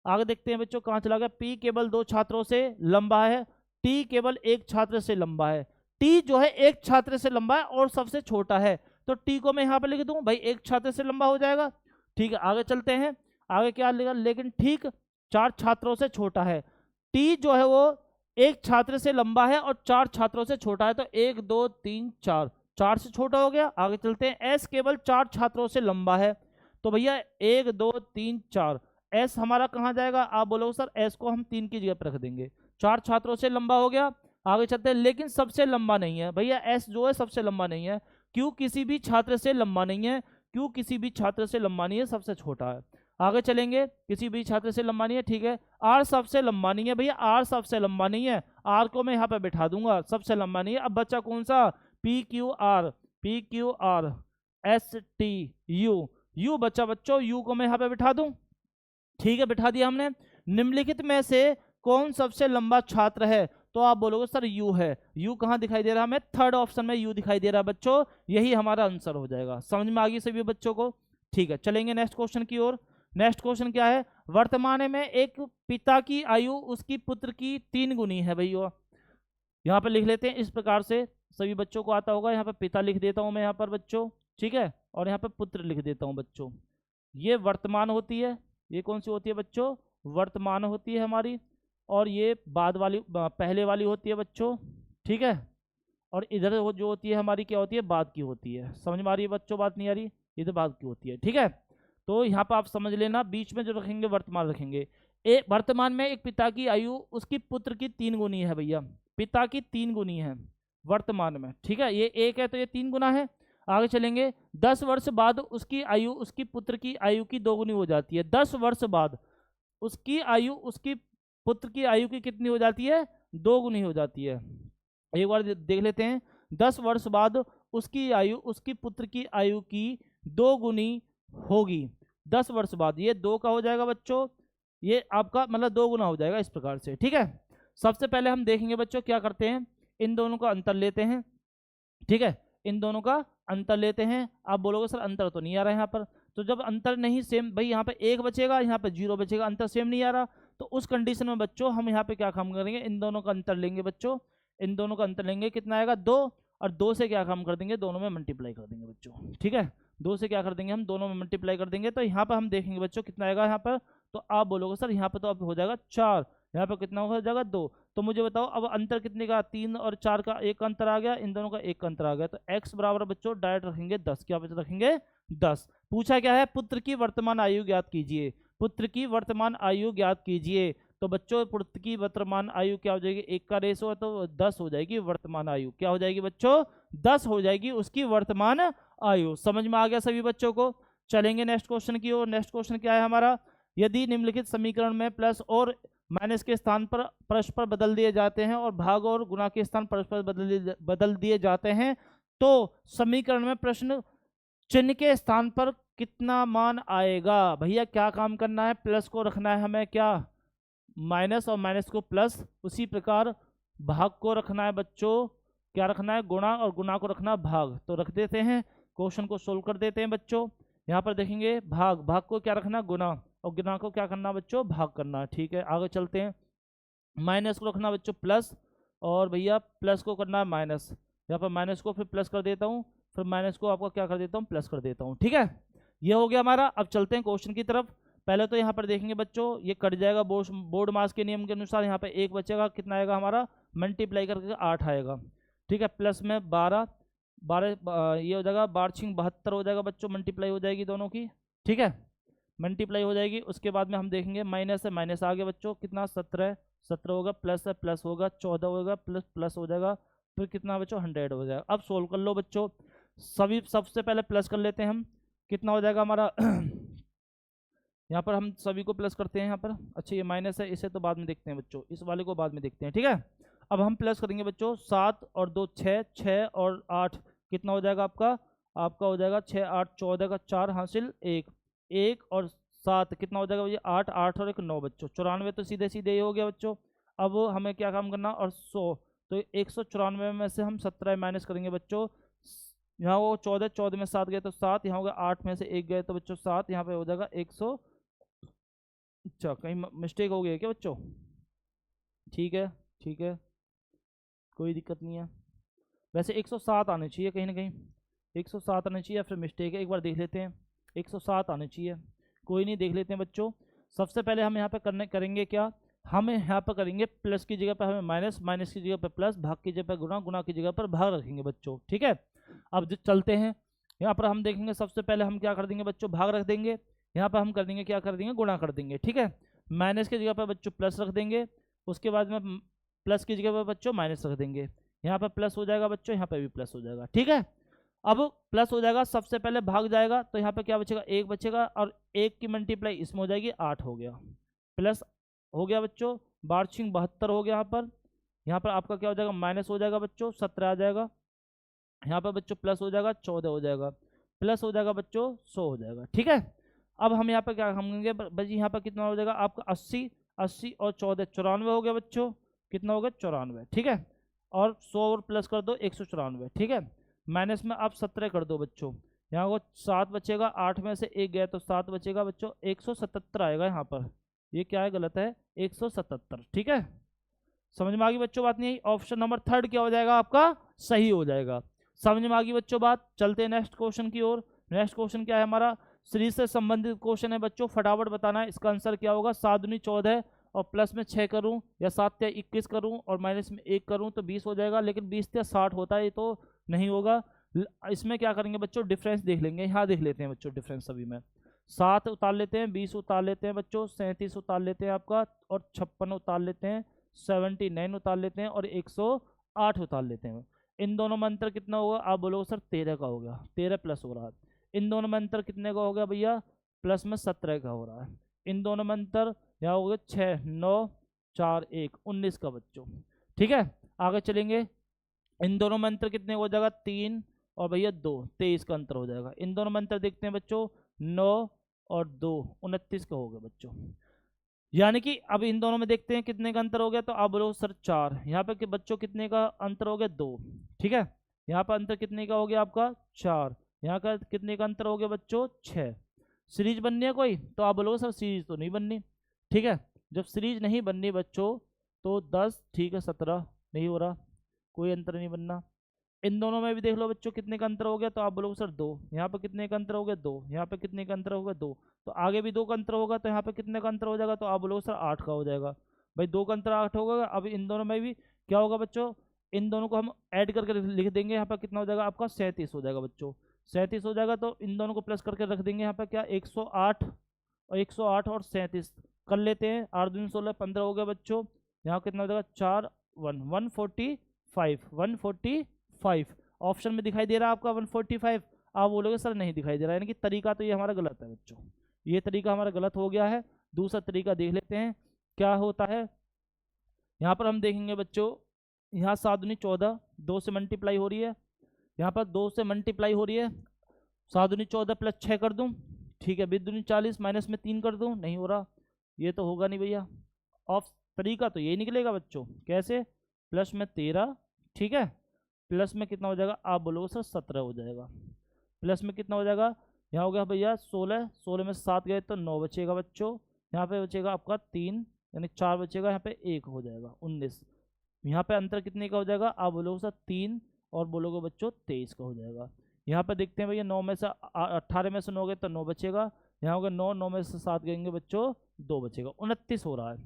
आगे देखते हैं बच्चों कहाँ चला गया। P केवल 2 छात्रों से लंबा है, T केवल 1 छात्र से लंबा है, T जो है 1 छात्र से लंबा है और सबसे छोटा है, तो T को मैं यहाँ पे लिख दूं भाई 1 छात्र से लंबा हो जाएगा। ठीक है आगे चलते हैं, आगे क्या लिखा, लेकिन ठीक 4 छात्रों से छोटा है। T जो है वो 1 छात्र से लंबा है और 4 छात्रों से छोटा है, तो 1 2 3 4, 4 से छोटा हो गया। आगे चलते हैं, S केवल 4 छात्रों से लंबा है, तो भैया 1 2 3 4, S हमारा कहाँ जाएगा, आप बोलोगे सर S को हम 3 की जगह पर रख देंगे, 4 छात्रों से लंबा हो गया। आगे चलते हैं, लेकिन सबसे लंबा नहीं है भैया, S जो है सबसे लंबा नहीं है, क्यों किसी भी छात्र से लंबा नहीं है, क्यों किसी भी छात्र से लंबा नहीं है, सबसे छोटा है। आगे चलेंगे, किसी भी छात्र से लंबा नहीं है, ठीक है। R सबसे लंबा नहीं है भैया, R सबसे लंबा नहीं है, R को मैं यहाँ पे बिठा दूंगा, सबसे लंबा नहीं है। अब बच्चा कौन सा, PQRSTU, U बच्चा बच्चों, U को मैं यहाँ पे बिठा दूं, ठीक है बिठा दिया हमने। निम्नलिखित में से कौन सबसे लंबा छात्र है, तो आप बोलोगे सर यू है। यू कहाँ दिखाई दे रहा है हमें, थर्ड ऑप्शन में यू दिखाई दे रहा है बच्चों, यही हमारा आंसर हो जाएगा। समझ में आ गई सभी बच्चों को। ठीक है चलेंगे नेक्स्ट क्वेश्चन की ओर। नेक्स्ट क्वेश्चन क्या है, वर्तमान में एक पिता की आयु उसकी पुत्र की 3 गुनी है भैया। यहाँ पे लिख लेते हैं इस प्रकार से, सभी बच्चों को आता होगा। यहाँ पे पिता लिख देता हूँ मैं यहाँ पर बच्चों, ठीक है, और यहाँ पे पुत्र लिख देता हूँ बच्चों। ये वर्तमान होती है, ये कौन सी होती है बच्चों, वर्तमान होती है हमारी, और ये बाद वाली पहले वाली होती है बच्चों, ठीक है। और इधर वो जो होती है हमारी क्या होती है, बाद की होती है। समझ में आ रही है बच्चों, बात नहीं आ रही, ये तो बाद की होती है, ठीक है। तो यहाँ पर आप समझ लेना, बीच में जो रखेंगे वर्तमान रखेंगे। वर्तमान में एक पिता की आयु उसकी पुत्र की 3 गुनी है भैया, पिता की 3 गुनी है वर्तमान में, ठीक है। ये 1 है तो ये 3 गुना है। आगे चलेंगे, 10 वर्ष बाद उसकी आयु उसकी पुत्र की आयु की 2 गुनी हो जाती है। 10 वर्ष बाद उसकी आयु उसकी पुत्र की आयु की कितनी हो जाती है, 2 गुनी हो जाती है। एक बार देख लेते हैं, 10 वर्ष बाद उसकी आयु उसकी पुत्र की आयु की 2 गुनी होगी। 10 वर्ष बाद ये 2 का हो जाएगा बच्चों, ये आपका मतलब 2 गुना हो जाएगा इस प्रकार से, ठीक है। सबसे पहले हम देखेंगे बच्चों क्या करते हैं, इन दोनों का अंतर लेते हैं, ठीक है, इन दोनों का अंतर लेते हैं। आप बोलोगे सर अंतर तो नहीं आ रहा है यहाँ पर, तो जब अंतर नहीं सेम, भाई यहाँ पे 1 बचेगा यहाँ पे 0 बचेगा, अंतर सेम नहीं आ रहा, तो उस कंडीशन में बच्चों हम यहाँ पे क्या काम करेंगे, इन दोनों का अंतर लेंगे बच्चों, इन दोनों का अंतर लेंगे, कितना आएगा 2, और 2 से क्या काम कर देंगे, दोनों में मल्टीप्लाई कर देंगे बच्चों, ठीक है। 2 से क्या कर देंगे हम, दोनों में मल्टीप्लाई कर देंगे। तो यहाँ पर हम देखेंगे बच्चों कितना आएगा यहाँ पर, तो आप बोलोगे सर यहाँ पर तो अब हो जाएगा 4, यहाँ पे कितना हो जाएगा 2। तो मुझे बताओ अब अंतर कितने का, 3 और 4 का एक अंतर आ गया, इन दोनों का एक अंतर आ गया, तो x बराबर बच्चों डायरेक्ट रखेंगे 10। क्या बच्चों रखेंगे 10। पूछा क्या है, पुत्र की वर्तमान आयु ज्ञात कीजिए, पुत्र की वर्तमान आयु ज्ञात कीजिए। तो बच्चों पुत्र की वर्तमान आयु क्या हो जाएगी, 1 का रेशो है तो 10 हो जाएगी वर्तमान आयु। क्या हो जाएगी बच्चों 10 हो जाएगी उसकी वर्तमान आयु। समझ में आ गया सभी बच्चों को। चलेंगे नेक्स्ट क्वेश्चन की ओर। नेक्स्ट क्वेश्चन क्या है हमारा, यदि निम्नलिखित समीकरण में प्लस और माइनस के स्थान पर परस्पर बदल दिए जाते हैं और भाग और गुणा के स्थान परस्पर बदल दिए जाते हैं तो समीकरण में प्रश्न चिन्ह के स्थान पर कितना मान आएगा। भैया क्या काम करना है, प्लस को रखना है हमें क्या माइनस और माइनस को प्लस, उसी प्रकार भाग को रखना है बच्चों क्या रखना है गुणा और गुणा को रखना भाग। तो रख देते हैं, क्वेश्चन को सोल्व कर देते हैं बच्चों। यहाँ पर देखेंगे भाग, भाग को क्या रखना गुणा और गुणा को क्या करना बच्चों भाग करना। ठीक है आगे चलते हैं, माइनस को रखना बच्चों प्लस और भैया प्लस को करना है माइनस। यहाँ पर माइनस को फिर प्लस कर देता हूँ, फिर माइनस को आपको क्या कर देता हूँ प्लस कर देता हूँ। ठीक है ये हो गया हमारा। अब चलते हैं क्वेश्चन की तरफ। पहले तो यहाँ पर देखेंगे बच्चों ये कट जाएगा बोर्ड मास के नियम के अनुसार, यहाँ पे एक बचेगा, कितना आएगा हमारा मल्टीप्लाई करके 8 आएगा। ठीक है प्लस में 12 ये हो जाएगा 12×6 = 72 हो जाएगा बच्चों, मल्टीप्लाई हो जाएगी दोनों की। ठीक है मल्टीप्लाई हो जाएगी। उसके बाद में हम देखेंगे माइनस है, माइनस आ गया बच्चों कितना 17 होगा, प्लस है प्लस होगा 14 होगा, प्लस प्लस हो जाएगा, फिर कितना बच्चों 100 हो जाएगा। अब सोल्व कर लो बच्चों, सबसे पहले प्लस कर लेते हैं हम, कितना हो जाएगा हमारा यहाँ पर हम सभी को प्लस करते हैं यहाँ पर। अच्छा ये माइनस है, इसे तो बाद में देखते हैं बच्चों, इस वाले को बाद में देखते हैं। ठीक है अब हम प्लस करेंगे बच्चों 7 और 2 6, 6 और 8 कितना हो जाएगा आपका हो जाएगा 6 8 14 का 4 हासिल 1, 1 और 7 कितना हो जाएगा भैया 8, 8 और 1 9 बच्चों 94। तो सीधे सीधे ही हो गया बच्चों। अब हमें क्या काम करना और 100, तो 194 में से हम 17 माइनस करेंगे बच्चों। यहाँ वो 14 में 7 गए तो 7, यहाँ हो गया 8 में से 1 गए तो बच्चों 7, यहाँ पे हो जाएगा 100। अच्छा कहीं मिस्टेक हो गई है क्या बच्चों, ठीक है कोई दिक्कत नहीं है। वैसे 107 आने चाहिए कहीं ना कहीं, 107 आने चाहिए, फिर मिस्टेक है एक बार देख लेते हैं। 107 आने चाहिए, कोई नहीं देख लेते हैं बच्चों। सबसे पहले हम यहाँ पे करेंगे क्या, हम यहाँ पर करेंगे प्लस की जगह पर हमें माइनस, माइनस की जगह पर प्लस, भाग की जगह पर गुणा, गुणा की जगह पर भाग रखेंगे बच्चों। ठीक है अब चलते हैं यहाँ पर, हम देखेंगे सबसे पहले हम क्या कर देंगे बच्चों भाग रख देंगे, यहाँ पर हम कर देंगे क्या कर देंगे गुणा कर देंगे। ठीक है माइनस की जगह पर बच्चों प्लस रख देंगे, उसके बाद में प्लस की जगह पर बच्चों माइनस रख देंगे, यहाँ पर प्लस हो जाएगा बच्चों, यहाँ पर भी प्लस हो जाएगा। ठीक है अब प्लस हो जाएगा, सबसे पहले भाग जाएगा तो यहाँ पे क्या बचेगा 1 बचेगा, और 1 की मल्टीप्लाई इसमें हो जाएगी 8 हो गया, प्लस हो गया बच्चों 12×6 = 72 हो गया। यहाँ पर आपका क्या हो जाएगा माइनस हो जाएगा बच्चों 17 आ जाएगा, यहाँ पर बच्चों प्लस हो जाएगा 14 हो जाएगा, प्लस हो जाएगा बच्चों 100 हो जाएगा। ठीक है अब हम यहाँ पर क्या करेंगे बच्ची, यहाँ पर कितना हो जाएगा आपका 80, 80 और 14 94 हो गया बच्चों, कितना हो गया 94। ठीक है और 100 और प्लस कर दो 194। ठीक है माइनस में आप 17 कर दो बच्चों, यहाँ को 7 बचेगा, 8 में से 1 गया तो 7 बचेगा बच्चों, 177 आएगा यहाँ पर, ये क्या है गलत है 177। ठीक है समझ में आ गई बच्चों बात नहीं आई, ऑप्शन नंबर 3 क्या हो जाएगा आपका सही हो जाएगा। समझ में आ गई बच्चों बात। चलते हैं नेक्स्ट क्वेश्चन की ओर। नेक्स्ट क्वेश्चन क्या है हमारा, सीरीज से संबंधित क्वेश्चन है बच्चों, फटाफट बताना है इसका आंसर क्या होगा। 7 दूनी 14 और प्लस में 6 करूं या 7 या 21 करूं और माइनस में 1 करूं तो 20 हो जाएगा, लेकिन 20 या 60 होता है ये तो नहीं होगा। इसमें क्या करेंगे बच्चों डिफरेंस देख लेंगे, यहाँ देख लेते हैं बच्चों डिफरेंस सभी में। 7 उतार लेते हैं, 20 उतार लेते हैं बच्चों, 37 उतार लेते हैं आपका, और 56 उतार लेते हैं, 79 उतार लेते हैं और 108 उतार लेते हैं। इन दोनों में अंतर कितना होगा आप बोलोगे सर 13 का हो गया, 13 प्लस हो रहा है। इन दोनों में अंतर कितने का हो गया भैया प्लस में 17 का हो रहा है। इन दोनों में अंतर यहाँ हो गया 6 9 4 1 19 का बच्चों। ठीक है आगे चलेंगे, इन दोनों में अंतर कितने हो जाएगा 3 और भैया 2 23 का अंतर हो जाएगा। इन दोनों में अंतर देखते हैं बच्चों 9 और 2 29 का हो गया बच्चों। यानी कि अब इन दोनों में देखते हैं कितने का अंतर हो गया, तो आप बोलो सर 4, यहाँ पे बच्चों कितने का अंतर हो गया 2। ठीक है यहाँ पर अंतर कितने का हो गया आपका 4, यहाँ का कितने का अंतर हो गया बच्चों 6। सीरीज बननी है कोई, तो आप बोलोगे सर सीरीज तो नहीं बननी। ठीक है जब सीरीज नहीं बननी बच्चों तो 10 ठीक है 17 नहीं हो रहा, कोई अंतर नहीं बनना। इन दोनों में भी देख लो बच्चों कितने का अंतर हो गया, तो आप बोलोगे सर 2, यहाँ पे कितने का अंतर हो गया 2, यहाँ पे कितने का अंतर हो गया 2, तो आगे भी 2 का अंतर होगा तो यहाँ पे कितने का अंतर हो जाएगा, तो आप बोलोगे सर 8 का हो जाएगा। भाई 2 का अंतर 8 होगा। अब इन दोनों में भी क्या होगा बच्चों, इन दोनों को हम ऐड करके लिख देंगे। यहाँ पर कितना हो जाएगा आपका 37 हो जाएगा बच्चों, 37 हो जाएगा। तो इन दोनों को प्लस करके रख देंगे यहाँ पर क्या 108 और 108 और 37 कर लेते हैं। 8 दूनी 16 15 हो गया बच्चों। यहाँ कितना हो जाएगा 4 145 145 ऑप्शन में दिखाई दे रहा है आपका 145। आप बोलोगे सर नहीं दिखाई दे रहा है, यानी कि तरीका तो ये हमारा गलत है बच्चों, ये तरीका हमारा गलत हो गया है। दूसरा तरीका देख लेते हैं क्या होता है। यहाँ पर हम देखेंगे बच्चों, यहाँ 7 दूनी 14 2 से मल्टीप्लाई हो रही है, यहाँ पर 2 से मल्टीप्लाई हो रही है। 7 दूनी 14 प्लस 6 कर दूँ, ठीक है। 20 दूनी 40 माइनस में 3 कर दूँ, नहीं हो रहा, ये तो होगा नहीं भैया। ऑफ तरीका तो ये निकलेगा बच्चों, कैसे, प्लस में 13, ठीक है, प्लस में कितना हो जाएगा आप बोलोगे सर 17 हो जाएगा। प्लस में कितना हो जाएगा, यहाँ हो गया भैया 16, 16 में 7 गए तो 9 बचेगा बच्चों। यहाँ पे बचेगा आपका 3 यानी 4 बचेगा, यहाँ पे 1 हो जाएगा 19। यहाँ पे अंतर कितने का हो जाएगा आप बोलोगे सर 3 और बोलोगे बच्चों 23 का हो जाएगा। यहाँ पे देखते हैं भैया 9 में से 18 में से 9 गए तो 9 बचेगा, यहाँ हो गया 9, 9 में से 7 गएंगे बच्चों 2 बचेगा, 29 हो रहा है,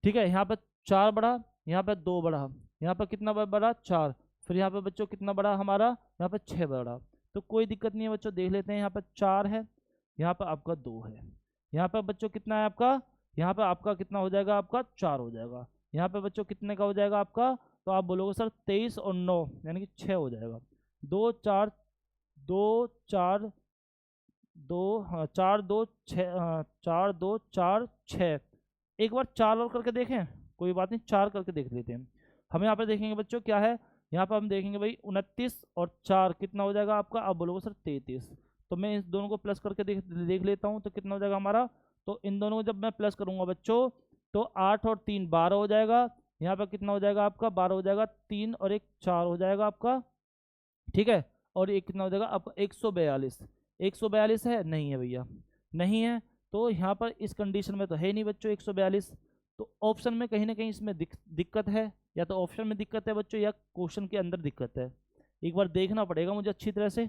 ठीक है। यहाँ पे 4 बढ़ा, यहाँ पे 2 बढ़ा, यहाँ पे कितना बढ़ा 4, फिर यहाँ पे बच्चों कितना बढ़ा हमारा, यहाँ पे 6 बढ़ा। तो कोई दिक्कत नहीं है बच्चों, देख लेते हैं। यहाँ पे 4 है, यहाँ पे आपका 2 है, यहाँ पे बच्चों कितना है आपका, यहाँ पे आपका कितना हो जाएगा आपका 4 हो जाएगा। यहाँ पे बच्चों कितने का हो जाएगा आपका, तो आप बोलोगे सर 23 और 9 यानी कि 6 हो जाएगा। 2 4 2 4 2 हाँ 4 2 6 4 2 4 6, एक बार 4 और करके देखें, कोई बात नहीं 4 करके देख लेते हैं। हम यहाँ पे देखेंगे बच्चों क्या है, यहाँ पर हम देखेंगे भाई 29 और 4 कितना हो जाएगा आपका, आप बोलोगे सर 33। तो मैं इस दोनों को प्लस करके देख लेता हूँ, तो कितना हो जाएगा हमारा, तो इन दोनों को जब मैं प्लस करूँगा बच्चों तो 8 और 3 12 हो जाएगा। यहाँ पर कितना हो जाएगा आपका 12 हो जाएगा, 3 और 1 4 हो जाएगा आपका, ठीक है। और ये कितना हो जाएगा आपका 142, 142 है नहीं है भैया, नहीं है। तो यहाँ पर इस कंडीशन में तो है नहीं बच्चों 142, तो ऑप्शन में कहीं ना कहीं इसमें दिक्कत है, या तो ऑप्शन में दिक्कत है बच्चों या क्वेश्चन के अंदर दिक्कत है। एक बार देखना पड़ेगा मुझे अच्छी तरह से,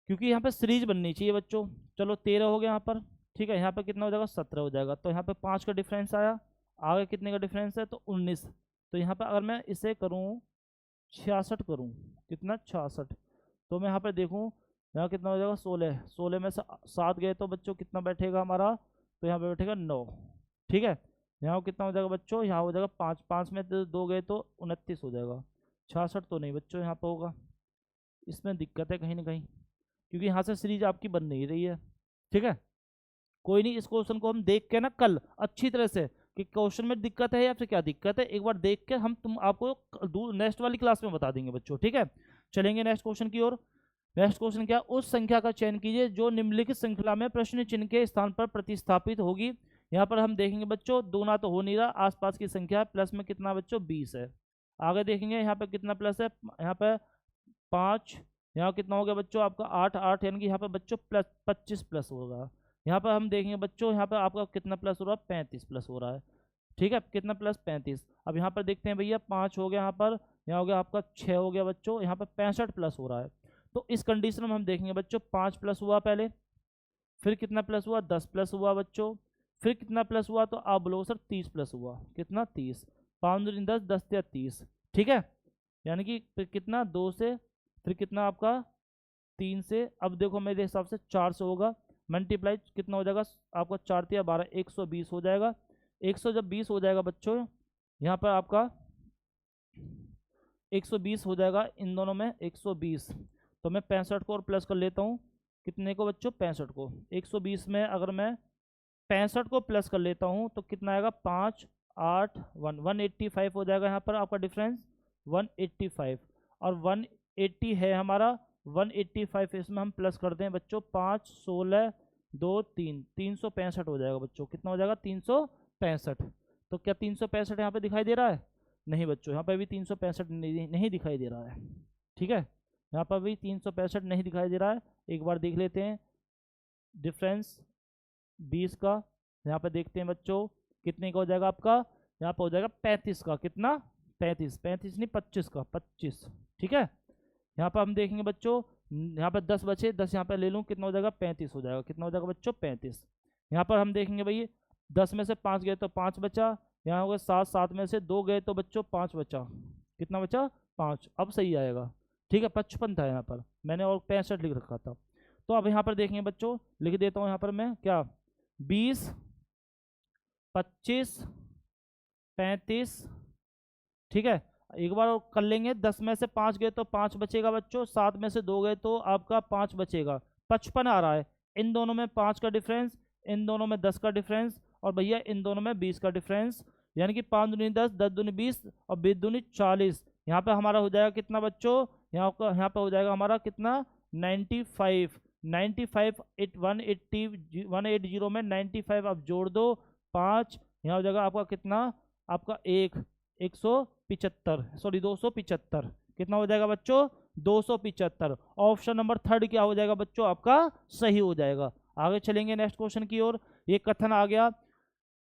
क्योंकि यहाँ पे सीरीज बननी चाहिए बच्चों। चलो 13 हो गया यहाँ पर, ठीक है। यहाँ पे कितना हो जाएगा 17 हो जाएगा, तो यहाँ पे 5 का डिफरेंस आया, आगे कितने का डिफरेंस है तो 19। तो यहाँ पर अगर मैं इसे करूँ 66 करूँ, कितना 66, तो मैं यहाँ पे देखूँ यहाँ कितना हो जाएगा 16, 16 में से 7 गए तो बच्चों कितना बैठेगा हमारा, तो यहाँ पे बैठेगा 9, ठीक है। यहाँ कितना हो जाएगा बच्चों, यहाँ हो जाएगा 5, 5 में 2 गए तो 29 हो जाएगा। 66 तो नहीं बच्चों यहाँ पे होगा, इसमें दिक्कत है कहीं ना कहीं, क्योंकि यहाँ से सीरीज आपकी बन नहीं रही है, ठीक है। कोई नहीं, इस क्वेश्चन को हम देख के ना कल अच्छी तरह से कि क्वेश्चन में दिक्कत है या फिर क्या दिक्कत है, एक बार देख के हम आपको नेक्स्ट वाली क्लास में बता देंगे बच्चों, ठीक है। चलेंगे नेक्स्ट क्वेश्चन की ओर। नेक्स्ट क्वेश्चन क्या, उस संख्या का चयन कीजिए जो निम्नलिखित श्रृंखला में प्रश्न चिन्ह के स्थान पर प्रतिस्थापित होगी। यहाँ पर हम देखेंगे बच्चों दूना तो हो नहीं रहा, आसपास की संख्या प्लस में कितना बच्चों 20 है। आगे देखेंगे यहाँ पे कितना प्लस है, यहाँ पे 5, यहाँ कितना हो गया बच्चों आपका 8, 8 यानी कि यहाँ पे बच्चों प्लस 25 प्लस होगा। यहाँ पर हम देखेंगे बच्चों यहाँ पर आपका कितना प्लस हो रहा है 35 प्लस हो रहा है, ठीक है, कितना प्लस 35। अब यहाँ पर देखते हैं भैया 5 हो गया, यहाँ पर यहाँ हो गया आपका 6 हो गया बच्चों, यहाँ पर 65 प्लस हो रहा है। तो इस कंडीशन में हम देखेंगे बच्चों 5 प्लस हुआ पहले, फिर कितना प्लस हुआ 10 प्लस हुआ बच्चों, फिर कितना प्लस हुआ तो आप बोलोगे सर 30 प्लस हुआ, कितना 30, 5 दूनी 10, 10 या 30, ठीक है। यानी कि फिर कितना 2 से, फिर कितना आपका 3 से, अब देखो मेरे हिसाब से 4 से होगा, मल्टीप्लाई कितना हो जाएगा आपका 4 या 12 120 हो जाएगा। 100 जब 20 हो जाएगा बच्चों, यहाँ पर आपका 120 हो जाएगा, इन दोनों में 120, तो मैं 65 को और प्लस कर लेता हूँ, कितने को बच्चों 65 को, 120 में अगर मैं 65 को प्लस कर लेता हूँ तो कितना आएगा 5 8 1 185 हो जाएगा। यहाँ पर आपका डिफरेंस 185 और 180 है हमारा, 185 इसमें हम प्लस कर दें बच्चों 5 16 2 3 365 हो जाएगा बच्चों, कितना हो जाएगा 365। तो क्या 365 यहाँ पे दिखाई दे रहा है, नहीं बच्चों यहाँ पर भी 365 नहीं दिखाई दे रहा है, ठीक है। यहाँ पर भी 365 नहीं दिखाई दे रहा है। एक बार देख लेते हैं डिफरेंस 20 का, यहाँ पे देखते हैं बच्चों कितने का हो जाएगा आपका, यहाँ पर हो जाएगा 35 का, कितना 35, 35 नहीं 25 का 25, ठीक है। यहाँ पर हम देखेंगे बच्चों, यहाँ पर 10 बचे, 10 यहाँ पर ले लूँ, कितना हो जाएगा 35 हो जाएगा, कितना हो जाएगा बच्चों 35। यहाँ पर हम देखेंगे भाई 10 में से 5 गए तो 5 बचा, यहाँ हो गए 7, 7 में से 2 गए तो बच्चों 5 बचा। कितना बचा? 5। अब सही आएगा। ठीक है, 55 था यहाँ पर, मैंने और 65 लिख रखा था। तो अब यहाँ पर देखेंगे बच्चों, लिख देता हूँ यहाँ पर मैं क्या, 20, 25, 35। ठीक है, एक बार और कर लेंगे। 10 में से 5 गए तो 5 बचेगा बच्चों, 7 में से 2 गए तो आपका 5 बचेगा। 55 आ रहा है। इन दोनों में 5 का डिफरेंस, इन दोनों में 10 का डिफरेंस, और भैया इन दोनों में 20 का डिफरेंस। यानी कि 5 दूनी 10, 10 दूनी 20 और 20 दूनी 40। यहाँ पे हमारा हो जाएगा कितना बच्चों, यहाँ पे हो जाएगा हमारा कितना, 95। 95 180 में 95 आप जोड़ दो, 5 यहाँ हो जाएगा आपका कितना, आपका 175, सॉरी 275। कितना हो जाएगा बच्चों, 275। ऑप्शन नंबर 3 क्या हो जाएगा बच्चों, आपका सही हो जाएगा। आगे चलेंगे नेक्स्ट क्वेश्चन की ओर। ये कथन आ गया,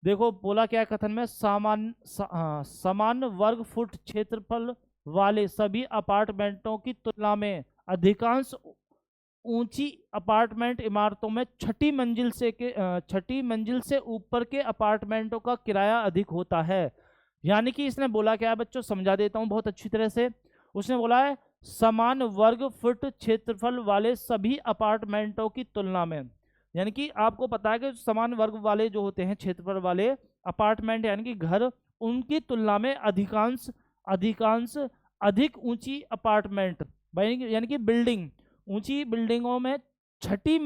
देखो बोला क्या है कथन में, समान वर्ग फुट क्षेत्रफल वाले सभी अपार्टमेंटों की तुलना में अधिकांश ऊंची अपार्टमेंट इमारतों में छठी मंजिल से ऊपर के अपार्टमेंटों का किराया अधिक होता है। यानी कि इसने बोला क्या है बच्चों, समझा देता हूं बहुत अच्छी तरह से। उसने बोला है समान वर्ग फुट क्षेत्रफल वाले सभी अपार्टमेंटों की तुलना में, यानी कि आपको पता है कि समान वर्ग वाले जो होते हैं क्षेत्रफल वाले अपार्टमेंट यानी कि घर, उनकी तुलना में अधिकांश अधिक ऊंची अपार्टमेंट यानी कि बिल्डिंग, ऊंची बिल्डिंगों में छठी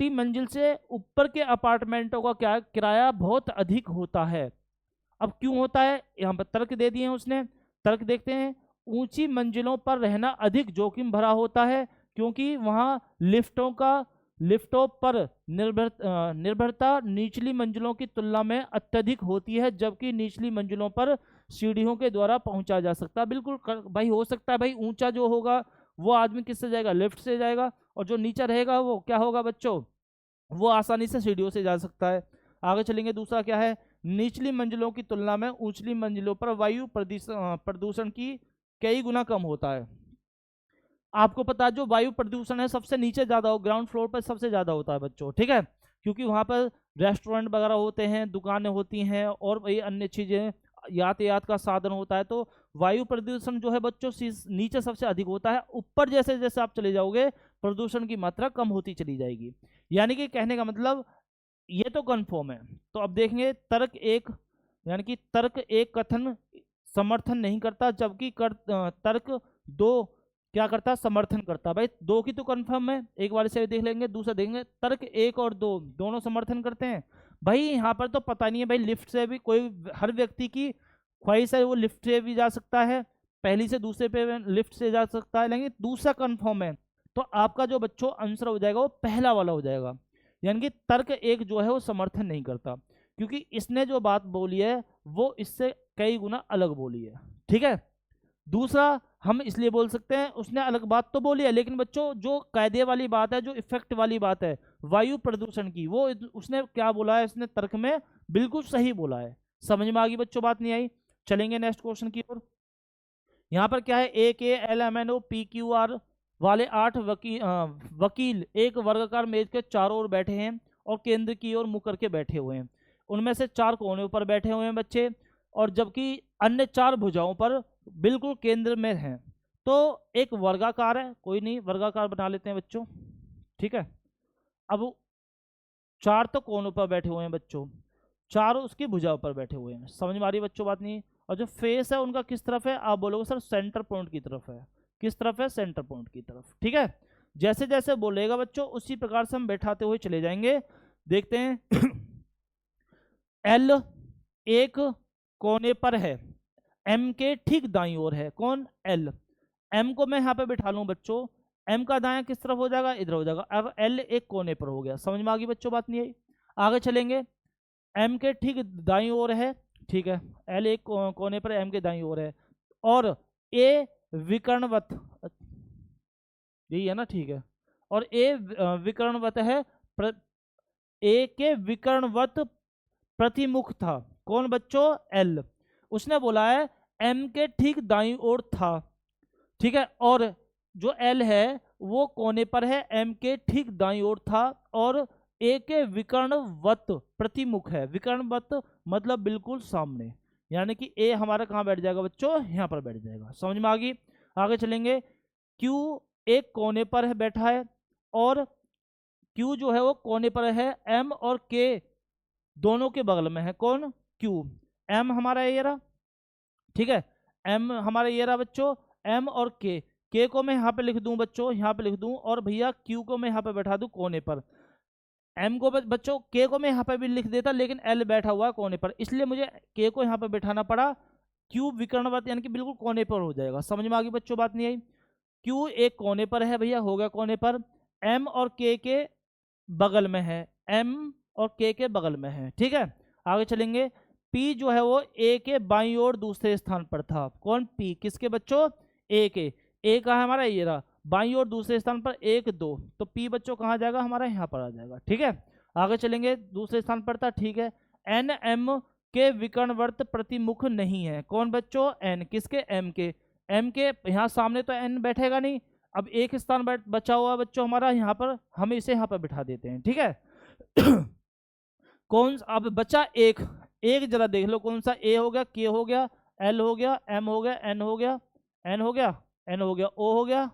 मंजिल से ऊपर के अपार्टमेंटों का क्या किराया बहुत अधिक होता है। अब क्यों होता है, यहाँ पर तर्क दे दिए हैं उसने। तर्क देखते हैं, ऊंची मंजिलों पर रहना अधिक जोखिम भरा होता है क्योंकि वहां लिफ्टों पर निर्भरता निचली मंजिलों की तुलना में अत्यधिक होती है, जबकि निचली मंजिलों पर सीढ़ियों के द्वारा पहुंचा जा सकता है। बिल्कुल भाई, हो सकता है भाई ऊंचा जो होगा वो आदमी किससे जाएगा, लिफ्ट से जाएगा, और जो नीचा रहेगा वो क्या होगा बच्चों, वो आसानी से सीढ़ियों से जा सकता है। आगे चलेंगे, दूसरा क्या है, निचली मंजिलों की तुलना में ऊंचली मंजिलों पर वायु प्रदूषण की कई गुना कम होता है। आपको पता है जो वायु प्रदूषण है सबसे नीचे ज्यादा हो, ग्राउंड फ्लोर पर सबसे ज्यादा होता है बच्चों। ठीक है, क्योंकि वहां पर रेस्टोरेंट वगैरह होते हैं, दुकानें होती हैं और वही अन्य चीजें, यातायात का साधन होता है, तो वायु प्रदूषण जो है बच्चों नीचे सबसे अधिक होता है। ऊपर जैसे जैसे आप चले जाओगे प्रदूषण की मात्रा कम होती चली जाएगी। यानी कि कहने का मतलब ये तो कन्फर्म है। तो अब देखेंगे तर्क एक, यानी कि तर्क एक कथन समर्थन नहीं करता, जबकि तर्क 2 क्या करता है, समर्थन करता है। भाई 2 की तो कंफर्म है, एक बार से देख लेंगे। दूसरा देखेंगे तर्क 1 और 2 दोनों समर्थन करते हैं। भाई यहाँ पर तो पता नहीं है भाई, लिफ्ट से भी कोई, हर व्यक्ति की ख्वाहिश है वो लिफ्ट से भी जा सकता है, पहली से दूसरे पे लिफ्ट से जा सकता है, लेकिन दूसरा कंफर्म है। तो आपका जो बच्चों आंसर हो जाएगा वो पहला वाला हो जाएगा। यानी कि तर्क 1 जो है वो समर्थन नहीं करता, क्योंकि इसने जो बात बोली है वो इससे कई गुना अलग बोली है। ठीक है, दूसरा हम इसलिए बोल सकते हैं उसने अलग बात तो बोली है, लेकिन बच्चों जो कायदे वाली बात है, जो इफेक्ट वाली बात है वायु प्रदूषण की, वो उसने क्या बोला है, इसने तर्क में बिल्कुल सही बोला है। समझ में आ गई बच्चों, बात नहीं आई? चलेंगे नेक्स्ट क्वेश्चन की ओर। यहाँ पर क्या है, AKLMNO PQR वाले 8 वकील एक वर्गाकार मेज के चारों ओर बैठे हैं और केंद्र की ओर मुंह करके बैठे हुए हैं। उनमें से 4 कोने पर बैठे हुए हैं बच्चे, और जबकि अन्य 4 भुजाओं पर बिल्कुल केंद्र में हैं। तो एक वर्गाकार है, कोई नहीं वर्गाकार बना लेते हैं बच्चों। ठीक है, अब 4 तो कोनों पर बैठे हुए हैं बच्चों, 4 उसकी भुजाओं पर बैठे हुए हैं। समझ में आ रही बच्चों बात नहीं? और जो फेस है उनका किस तरफ है, आप बोलोगे सर सेंटर पॉइंट की तरफ है। किस तरफ है, सेंटर पॉइंट की तरफ। ठीक है, जैसे जैसे बोलेगा बच्चों उसी प्रकार से हम बैठाते हुए चले जाएंगे। देखते हैं L एक कोने पर है, M के ठीक दाईं ओर है। कौन, L। M को मैं यहाँ पे बैठा लूँ बच्चों, M का दायां किस तरफ हो जाएगा, इधर हो जाएगा। अब L एक कोने पर हो गया। समझ में आ गई बच्चों, बात नहीं आई? आगे चलेंगे, M के ठीक दाईं ओर है। ठीक है, L एक कोने पर M के दाईं ओर है, और A विकर्णवत, यही है ना? ठीक है, और A विकर्णवत है, A के विकर्णवत प्रतिमुख था। कौन बच्चों, L। उसने बोला है M के ठीक दाईं ओर था। ठीक है, और जो L है वो कोने पर है, M के ठीक दाईं ओर था, और ए के विकर्णवत प्रतिमुख है। विकर्णवत मतलब बिल्कुल सामने, यानी कि ए हमारा कहाँ बैठ जाएगा बच्चों, यहाँ पर बैठ जाएगा। समझ में आ गई। आगे चलेंगे। क्यू एक कोने पर है बैठा है, और क्यू जो है वो कोने पर है, एम और के दोनों के बगल में है। कौन? क्यू। एम हमारा ये रहा, ठीक है, एम हमारा ये रहा बच्चों, एम और के को मैं यहाँ पे लिख दूं बच्चों, यहाँ पे लिख दूं, और भैया क्यू को मैं यहाँ पे बैठा दूं कोने पर। एम को बच्चों, के को मैं यहाँ पे भी लिख देता, लेकिन एल बैठा हुआ है कोने पर, इसलिए मुझे के को यहाँ पे बैठाना पड़ा। क्यू विकर्णवत यानी कि बिल्कुल कोने पर हो जाएगा। समझ में आ गई बच्चों, बात नहीं आई। क्यू एक कोने पर है भैया, हो गया कोने पर। एम और के बगल में है, एम और के बगल में है, ठीक है। आगे चलेंगे। पी जो है वो ए के बाईं ओर दूसरे स्थान पर था। कौन? पी। किसके बच्चों? ए के। ए का है हमारा ये रहा, बाईं ओर दूसरे स्थान पर 1 2, तो पी बच्चों कहाँ जाएगा हमारा, यहाँ पर आ जाएगा, ठीक है। आगे चलेंगे। दूसरे स्थान पर था, ठीक है। एन एम के विकर्णवर्त प्रतिमुख नहीं है। कौन बच्चों? एन। किसके? एम के। एम के यहाँ सामने तो एन बैठेगा नहीं, अब एक स्थान बचा हुआ बच्चों हमारा यहाँ पर, हम इसे यहाँ पर बिठा देते हैं, ठीक है। कौन? अब बचा एक, एक जरा देख लो कौन सा, ए हो गया, के हो गया, एल हो गया, एम हो गया, एन हो गया, एन हो गया, एन हो गया, ओ हो गया,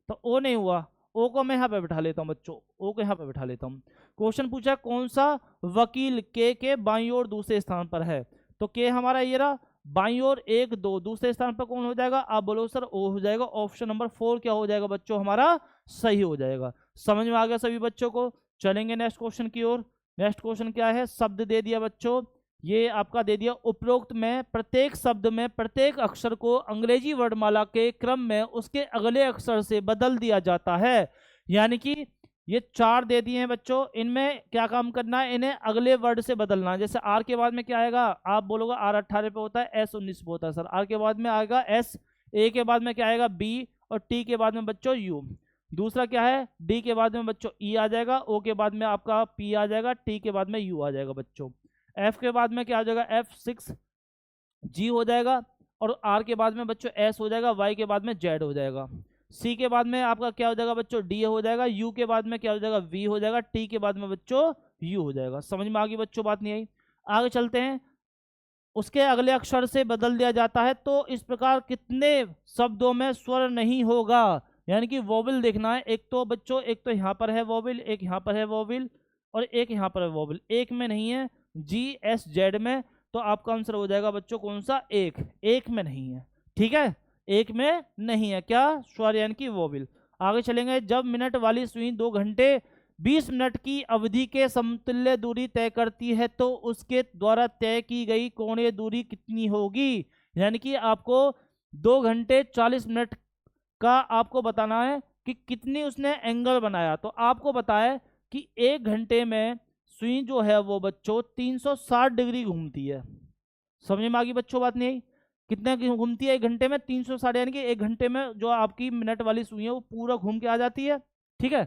तो ओ नहीं हुआ, ओ को मैं यहाँ पे बिठा लेता हूँ बच्चों, ओ को यहाँ पे बिठा लेता हूँ। क्वेश्चन पूछा कौन सा वकील के बाईं ओर दूसरे स्थान पर है, तो के हमारा ये रहा, बाईं ओर 1 2, दूसरे स्थान पर कौन हो जाएगा? आप बोलो सर ओ हो जाएगा। ऑप्शन नंबर 4 क्या हो जाएगा बच्चों हमारा? सही हो जाएगा। समझ में आ गया सभी बच्चों को? चलेंगे नेक्स्ट क्वेश्चन की ओर। नेक्स्ट क्वेश्चन क्या है? शब्द दे दिया बच्चों, ये आपका दे दिया, उपरोक्त में प्रत्येक शब्द में प्रत्येक अक्षर को अंग्रेजी वर्णमाला के क्रम में उसके अगले अक्षर से बदल दिया जाता है। यानी कि ये 4 दे दिए हैं बच्चों, इनमें क्या काम करना है? इन्हें अगले वर्ड से बदलना। जैसे आर के बाद में क्या आएगा? आप बोलोगे आर 18 पे होता है, एस 19 पे होता है। सर आर के बाद में आएगा एस, ए के बाद में क्या आएगा? बी, और टी के बाद में बच्चों यू। दूसरा क्या है? डी के बाद में बच्चों ई आ जाएगा, ओ के बाद में आपका पी आ जाएगा, टी के बाद में यू आ जाएगा बच्चों। एफ के बाद में क्या आ जाएगा? F6 जी हो जाएगा, और आर के बाद में बच्चों एस हो जाएगा, वाई के बाद में जेड हो जाएगा, सी के बाद में आपका क्या हो जाएगा बच्चों? डी हो जाएगा, यू के बाद में क्या हो जाएगा? वी हो जाएगा, टी के बाद में बच्चों यू हो जाएगा। समझ में आ गई बच्चों? बात नहीं आई। आगे चलते हैं। उसके अगले अक्षर से बदल दिया जाता है, तो इस प्रकार कितने शब्दों में स्वर नहीं होगा? यानी कि वोविल देखना है। एक तो बच्चों, एक तो यहाँ पर है वोविल, एक यहाँ पर है वोविल, और एक यहाँ पर है वोविल, एक में नहीं है, जी एस जेड में, तो आपका आंसर हो जाएगा बच्चों कौन सा? एक में नहीं है, ठीक है, एक में नहीं है क्या? स्वर यानी कि वोविल। आगे चलेंगे। जब मिनट वाली सुई 2 घंटे 20 मिनट की अवधि के समतुल्य दूरी तय करती है, तो उसके द्वारा तय की गई कोणीय दूरी कितनी होगी? यानी कि आपको 2 घंटे 40 मिनट का आपको बताना है कि कितनी उसने एंगल बनाया। तो आपको बताया कि 1 घंटे में सुई जो है वो बच्चों 360 डिग्री घूमती है। समझ में आ गई बच्चों? बात नहीं आई। कितने की घूमती है 1 घंटे में? 360, यानी कि 1 घंटे में जो आपकी मिनट वाली सुई है वो पूरा घूम के आ जाती है, ठीक है।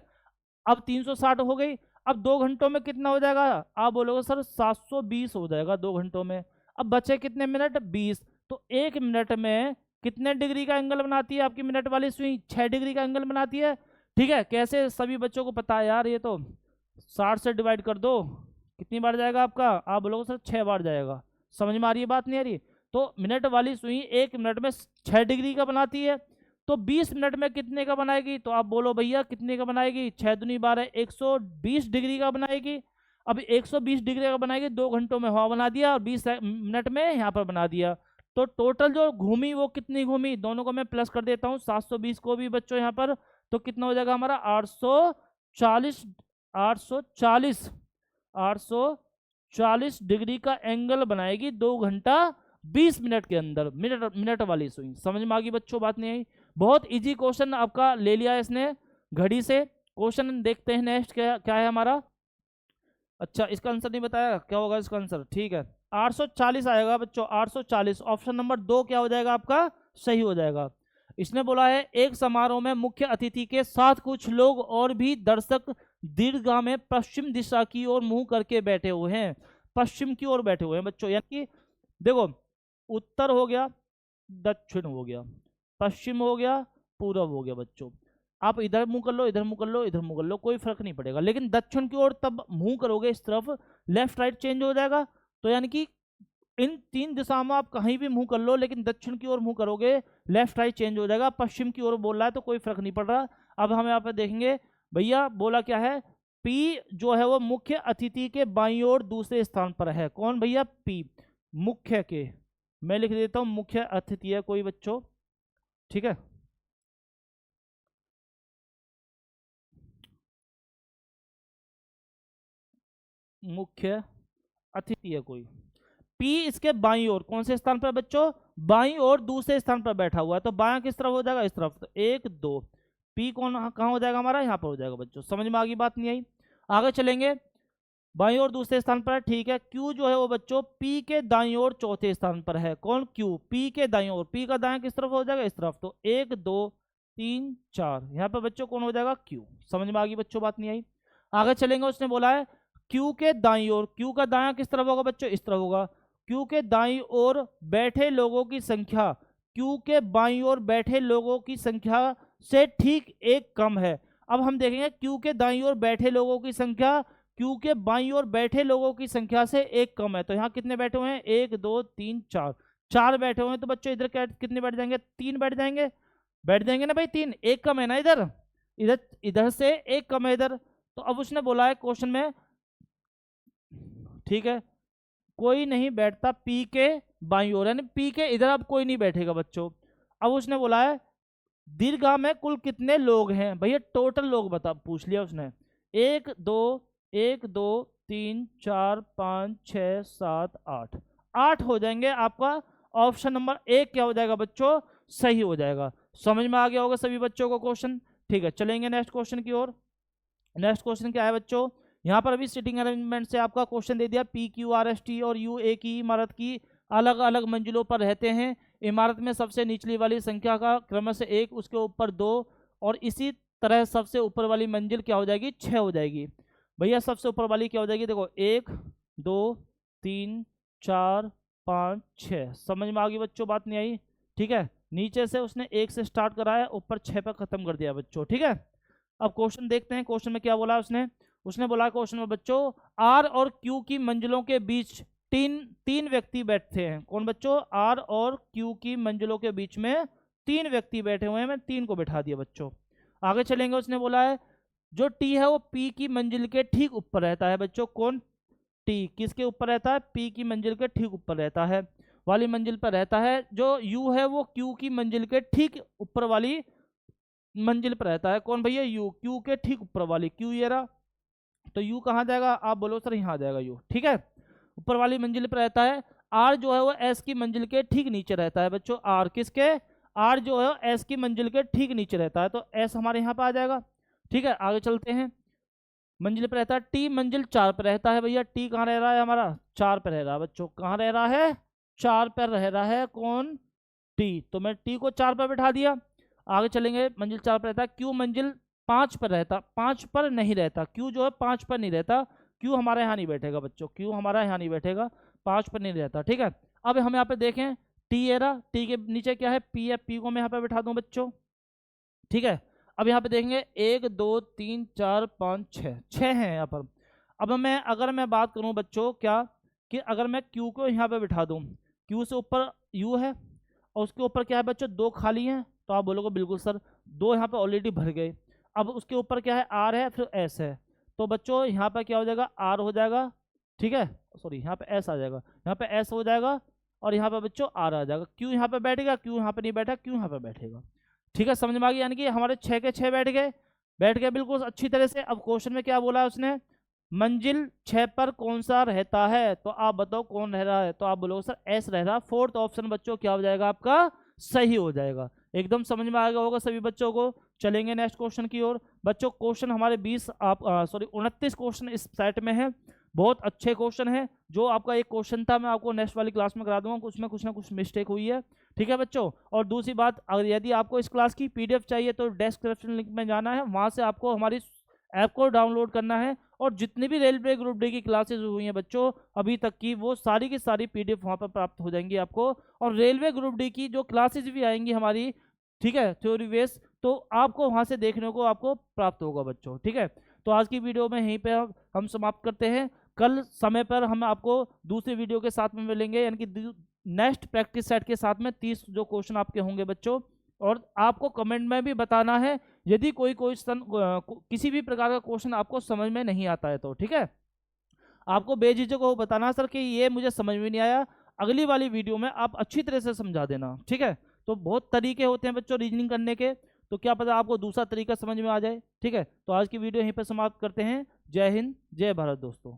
अब 360 हो गई, अब 2 घंटों में कितना हो जाएगा? आप बोलोगे सर 720 हो जाएगा 2 घंटों में। अब बचे कितने मिनट? 20। तो 1 मिनट में कितने डिग्री का एंगल बनाती है आपकी मिनट वाली सुई? 6 डिग्री का एंगल बनाती है, ठीक है। कैसे? सभी बच्चों को पता है यार, ये तो 60 से डिवाइड कर दो, कितनी बार जाएगा आपका? आप बोलोगे सर 6 बार जाएगा। समझ में आ रही है? बात नहीं आ रही? तो मिनट वाली सुई 1 मिनट में 6 डिग्री का बनाती है, तो 20 मिनट में कितने का बनाएगी? तो आप बोलो भैया कितने का बनाएगी? 6 दूनी 12, 120 डिग्री का बनाएगी। अब 120 डिग्री का बनाएगी, 2 घंटों में वहाँ बना दिया, और 20 मिनट में यहाँ पर बना दिया। तो टोटल जो घूमी वो कितनी घूमी? दोनों को मैं प्लस कर देता हूँ, 720 को भी बच्चों यहाँ पर, तो कितना हो जाएगा हमारा? 840 840 डिग्री का एंगल बनाएगी 2 घंटा 20 मिनट के अंदर, मिनट वाली सुई। समझ में आ गई बच्चों? बात नहीं आई। बहुत इजी क्वेश्चन आपका ले लिया है इसने घड़ी से। क्वेश्चन देखते हैं नेक्स्ट क्या क्या है हमारा। अच्छा, इसका आंसर नहीं बताया, क्या होगा इसका आंसर? ठीक है, 840 आएगा बच्चों, 840। ऑप्शन नंबर 2 क्या हो जाएगा आपका? सही हो जाएगा। इसने बोला है एक समारोह में मुख्य अतिथि के साथ कुछ लोग और भी दर्शक दीर्घा में पश्चिम दिशा की ओर मुंह करके बैठे हुए हैं। पश्चिम की ओर बैठे हुए हैं बच्चों, यानी कि देखो, उत्तर हो गया, दक्षिण हो गया, पश्चिम हो गया, पूर्व हो गया बच्चों। आप इधर मुंह कर लो, इधर मुंह कर लो, इधर मुंह कर लो, कोई फर्क नहीं पड़ेगा। लेकिन दक्षिण की ओर तब मुंह करोगे इस तरफ, लेफ्ट राइट चेंज हो जाएगा। तो यानी कि इन तीन दिशाओं में आप कहीं भी मुंह कर लो, लेकिन दक्षिण की ओर मुंह करोगे लेफ्ट राइट चेंज हो जाएगा। पश्चिम की ओर बोल रहा है तो कोई फर्क नहीं पड़ रहा। अब हम यहाँ पे देखेंगे भैया बोला क्या है, पी जो है वो मुख्य अतिथि के बाईं ओर दूसरे स्थान पर है। कौन भैया, पी मुख्य के, मैं लिख देता हूं मुख्य अतिथि है कोई बच्चों, ठीक है। मुख्य अतिथि है कोई, पी इसके बाईं ओर कौन से स्थान पर बच्चों, बाईं ओर दूसरे स्थान पर बैठा हुआ है। तो बायां किस तरफ हो जाएगा, इस तरफ। तो एक दो, पी कौन कहाँ हो जाएगा हमारा, यहाँ पर हो जाएगा बच्चों। समझ में आ गई बात, नहीं आई। आगे चलेंगे, बाईं ओर दूसरे स्थान पर है, ठीक है। क्यू जो है वो बच्चों पी के दाईं ओर चौथे स्थान पर है। कौन, क्यू, पी के दाईं ओर, पी का दायां किस तरफ हो जाएगा, इस तरफ। तो एक दो तीन चार, यहाँ पर बच्चों कौन हो जाएगा, क्यू। समझ में आ गई बच्चों, बात नहीं आई। आगे चलेंगे, उसने बोला है क्यू के दाईं ओर, क्यू का दायां किस तरफ होगा बच्चों, इस तरफ होगा। क्यू के दाईं ओर बैठे लोगों की संख्या क्यू के बाईं ओर बैठे लोगों की संख्या से ठीक एक कम है। अब हम देखेंगे क्यू के दाईं ओर बैठे लोगों की संख्या क्यू के बाईं ओर बैठे लोगों की संख्या से एक कम है। तो यहाँ कितने बैठे हुए हैं, एक दो तीन चार, चार बैठे हुए हैं। तो बच्चों इधर कितने बैठ जाएंगे, तीन बैठ जाएंगे, बैठ जाएंगे ना भाई, तीन, एक कम है ना इधर, इधर इधर से एक कम है इधर। तो अब उसने बोला है क्वेश्चन में, ठीक है, कोई नहीं बैठता पी के बाईं ओर, यानी पी के इधर अब कोई नहीं बैठेगा बच्चों। अब उसने बोला है दीर्घा में कुल कितने लोग हैं, भैया टोटल लोग बता पूछ लिया उसने। एक दो, एक दो तीन चार पाँच छः सात आठ, आठ हो जाएंगे। आपका ऑप्शन नंबर एक क्या हो जाएगा बच्चों, सही हो जाएगा। समझ में आ गया होगा सभी बच्चों को क्वेश्चन, ठीक है। चलेंगे नेक्स्ट क्वेश्चन की ओर। नेक्स्ट क्वेश्चन क्या है बच्चों, यहाँ पर अभी सीटिंग अरेंजमेंट से आपका क्वेश्चन दे दिया, P Q R S T और यू एक ही इमारत की अलग अलग मंजिलों पर रहते हैं। इमारत में सबसे निचली वाली संख्या का क्रमशः एक, उसके ऊपर दो, और इसी तरह सबसे ऊपर वाली मंजिल क्या हो जाएगी, छः हो जाएगी। भैया सबसे ऊपर वाली क्या हो जाएगी, देखो एक दो तीन चार पाँच छः। समझ में आ गई बच्चों, बात नहीं आई, ठीक है। नीचे से उसने एक से स्टार्ट करा है, ऊपर छः पर खत्म कर दिया बच्चों, ठीक है। अब क्वेश्चन देखते हैं, क्वेश्चन में क्या बोला उसने। उसने बोला क्वेश्चन में बच्चों आर और क्यू की मंजिलों के बीच तीन व्यक्ति बैठते हैं। कौन बच्चों, आर और क्यू की मंजिलों के बीच में तीन व्यक्ति बैठे हुए हैं, मैं तीन को बैठा दिया बच्चों। आगे चलेंगे, उसने बोला है जो टी है वो पी की मंजिल के ठीक ऊपर रहता है बच्चों। कौन, टी किसके ऊपर रहता है, पी की मंजिल के ठीक ऊपर रहता है, वाली मंजिल पर रहता है। जो यू है वो क्यू की मंजिल के ठीक ऊपर वाली मंजिल पर रहता है। कौन भैया, यू, क्यू के ठीक ऊपर वाली, क्यू ये रहा। तो यू कहाँ जाएगा, आप बोलो सर यहाँ जाएगा यू, ठीक है, ऊपर वाली मंजिल पर रहता है। आर जो है वो एस की मंजिल के ठीक नीचे रहता है बच्चों। आर किसके, आर जो है एस की मंजिल के ठीक नीचे रहता है, तो एस हमारे यहाँ पे आ जाएगा, ठीक है। आगे चलते हैं, मंजिल पर रहता है। टी मंजिल चार पर रहता है भैया, टी कहाँ रह रहा है हमारा, चार पर रह रहा है बच्चों। कहाँ रह रहा है, चार पर रह रहा है, कौन, टी। तो मैं टी को चार पर बैठा दिया। आगे चलेंगे, मंजिल चार पर रहता है। क्यू मंजिल पाँच पर रहता, पाँच पर नहीं रहता, क्यू जो है पाँच पर नहीं रहता, क्यू हमारे यहाँ नहीं बैठेगा बच्चों, क्यू हमारा यहाँ नहीं बैठेगा, पाँच पर नहीं रहता, ठीक है। अब हम यहाँ पे देखें, टी एरा, टी के नीचे क्या है, पी है, पी को मैं यहाँ पे बैठा दूँ बच्चों, ठीक है। अब यहाँ पे देखेंगे एक दो तीन चार पाँच छः, छः हैं यहाँ पर। अब मैं अगर मैं बात करूँ बच्चों क्या, कि अगर मैं क्यू को यहाँ पे बिठा दूँ, क्यू से ऊपर यू है और उसके ऊपर क्या है बच्चों, दो खाली हैं। तो आप बोलोगे बिल्कुल सर, दो यहाँ पे ऑलरेडी भर गए। अब उसके ऊपर क्या है, आर है, फिर एस है। तो बच्चों यहाँ पे क्या हो जाएगा, आर हो जाएगा, ठीक है, सॉरी यहाँ पे एस आ जाएगा, यहाँ पे एस हो जाएगा, और यहाँ पे बच्चों आर आ जाएगा। क्यू यहाँ पे बैठेगा, क्यू यहाँ पे नहीं बैठा, क्यू यहाँ पे बैठेगा, ठीक है। समझ में आ गया, यानी कि हमारे छः के छः बैठ गए, बैठ गए बिल्कुल अच्छी तरह से। अब क्वेश्चन में क्या बोला है उसने, मंजिल छः पर कौन सा रहता है, तो आप बताओ कौन रह रहा है। तो आप बोलोगे सर एस रह रहा। फोर्थ ऑप्शन बच्चों क्या हो जाएगा आपका, सही हो जाएगा। एकदम समझ में आ गया होगा सभी बच्चों को। चलेंगे नेक्स्ट क्वेश्चन की ओर। बच्चों क्वेश्चन हमारे 20 आप 29 क्वेश्चन इस सेट में है, बहुत अच्छे क्वेश्चन है। जो आपका एक क्वेश्चन था मैं आपको नेक्स्ट वाली क्लास में करा दूंगा, उसमें कुछ ना कुछ मिस्टेक हुई है, ठीक है बच्चों। और दूसरी बात, अगर यदि आपको इस क्लास की पीडीएफ चाहिए तो डिस्क्रिप्शन लिंक में जाना है, वहाँ से आपको हमारी ऐप को डाउनलोड करना है, और जितनी भी रेलवे ग्रुप डी की क्लासेज हुई हैं बच्चों अभी तक की, वो सारी की सारी पीडीएफ वहाँ पर प्राप्त हो जाएंगी आपको। और रेलवे ग्रुप डी की जो क्लासेज भी आएंगी हमारी, ठीक है, थ्योरी बेस, तो आपको वहाँ से देखने को आपको प्राप्त होगा बच्चों। ठीक है, तो आज की वीडियो में यहीं पे हम समाप्त करते हैं। कल समय पर हम आपको दूसरी वीडियो के साथ में मिलेंगे, यानी कि नेक्स्ट प्रैक्टिस सेट के साथ में 30 जो क्वेश्चन आपके होंगे बच्चों। और आपको कमेंट में भी बताना है यदि कोई क्वेश्चन किसी भी प्रकार का क्वेश्चन आपको समझ में नहीं आता है तो। ठीक है, आपको बेझिझक हो बताना सर कि ये मुझे समझ में नहीं आया, अगली वाली वीडियो में आप अच्छी तरह से समझा देना। ठीक है, तो बहुत तरीके होते हैं बच्चों रीजनिंग करने के, तो क्या पता आपको दूसरा तरीका समझ में आ जाए। ठीक है, तो आज की वीडियो यहीं पर समाप्त करते हैं। जय हिंद, जय भारत दोस्तों।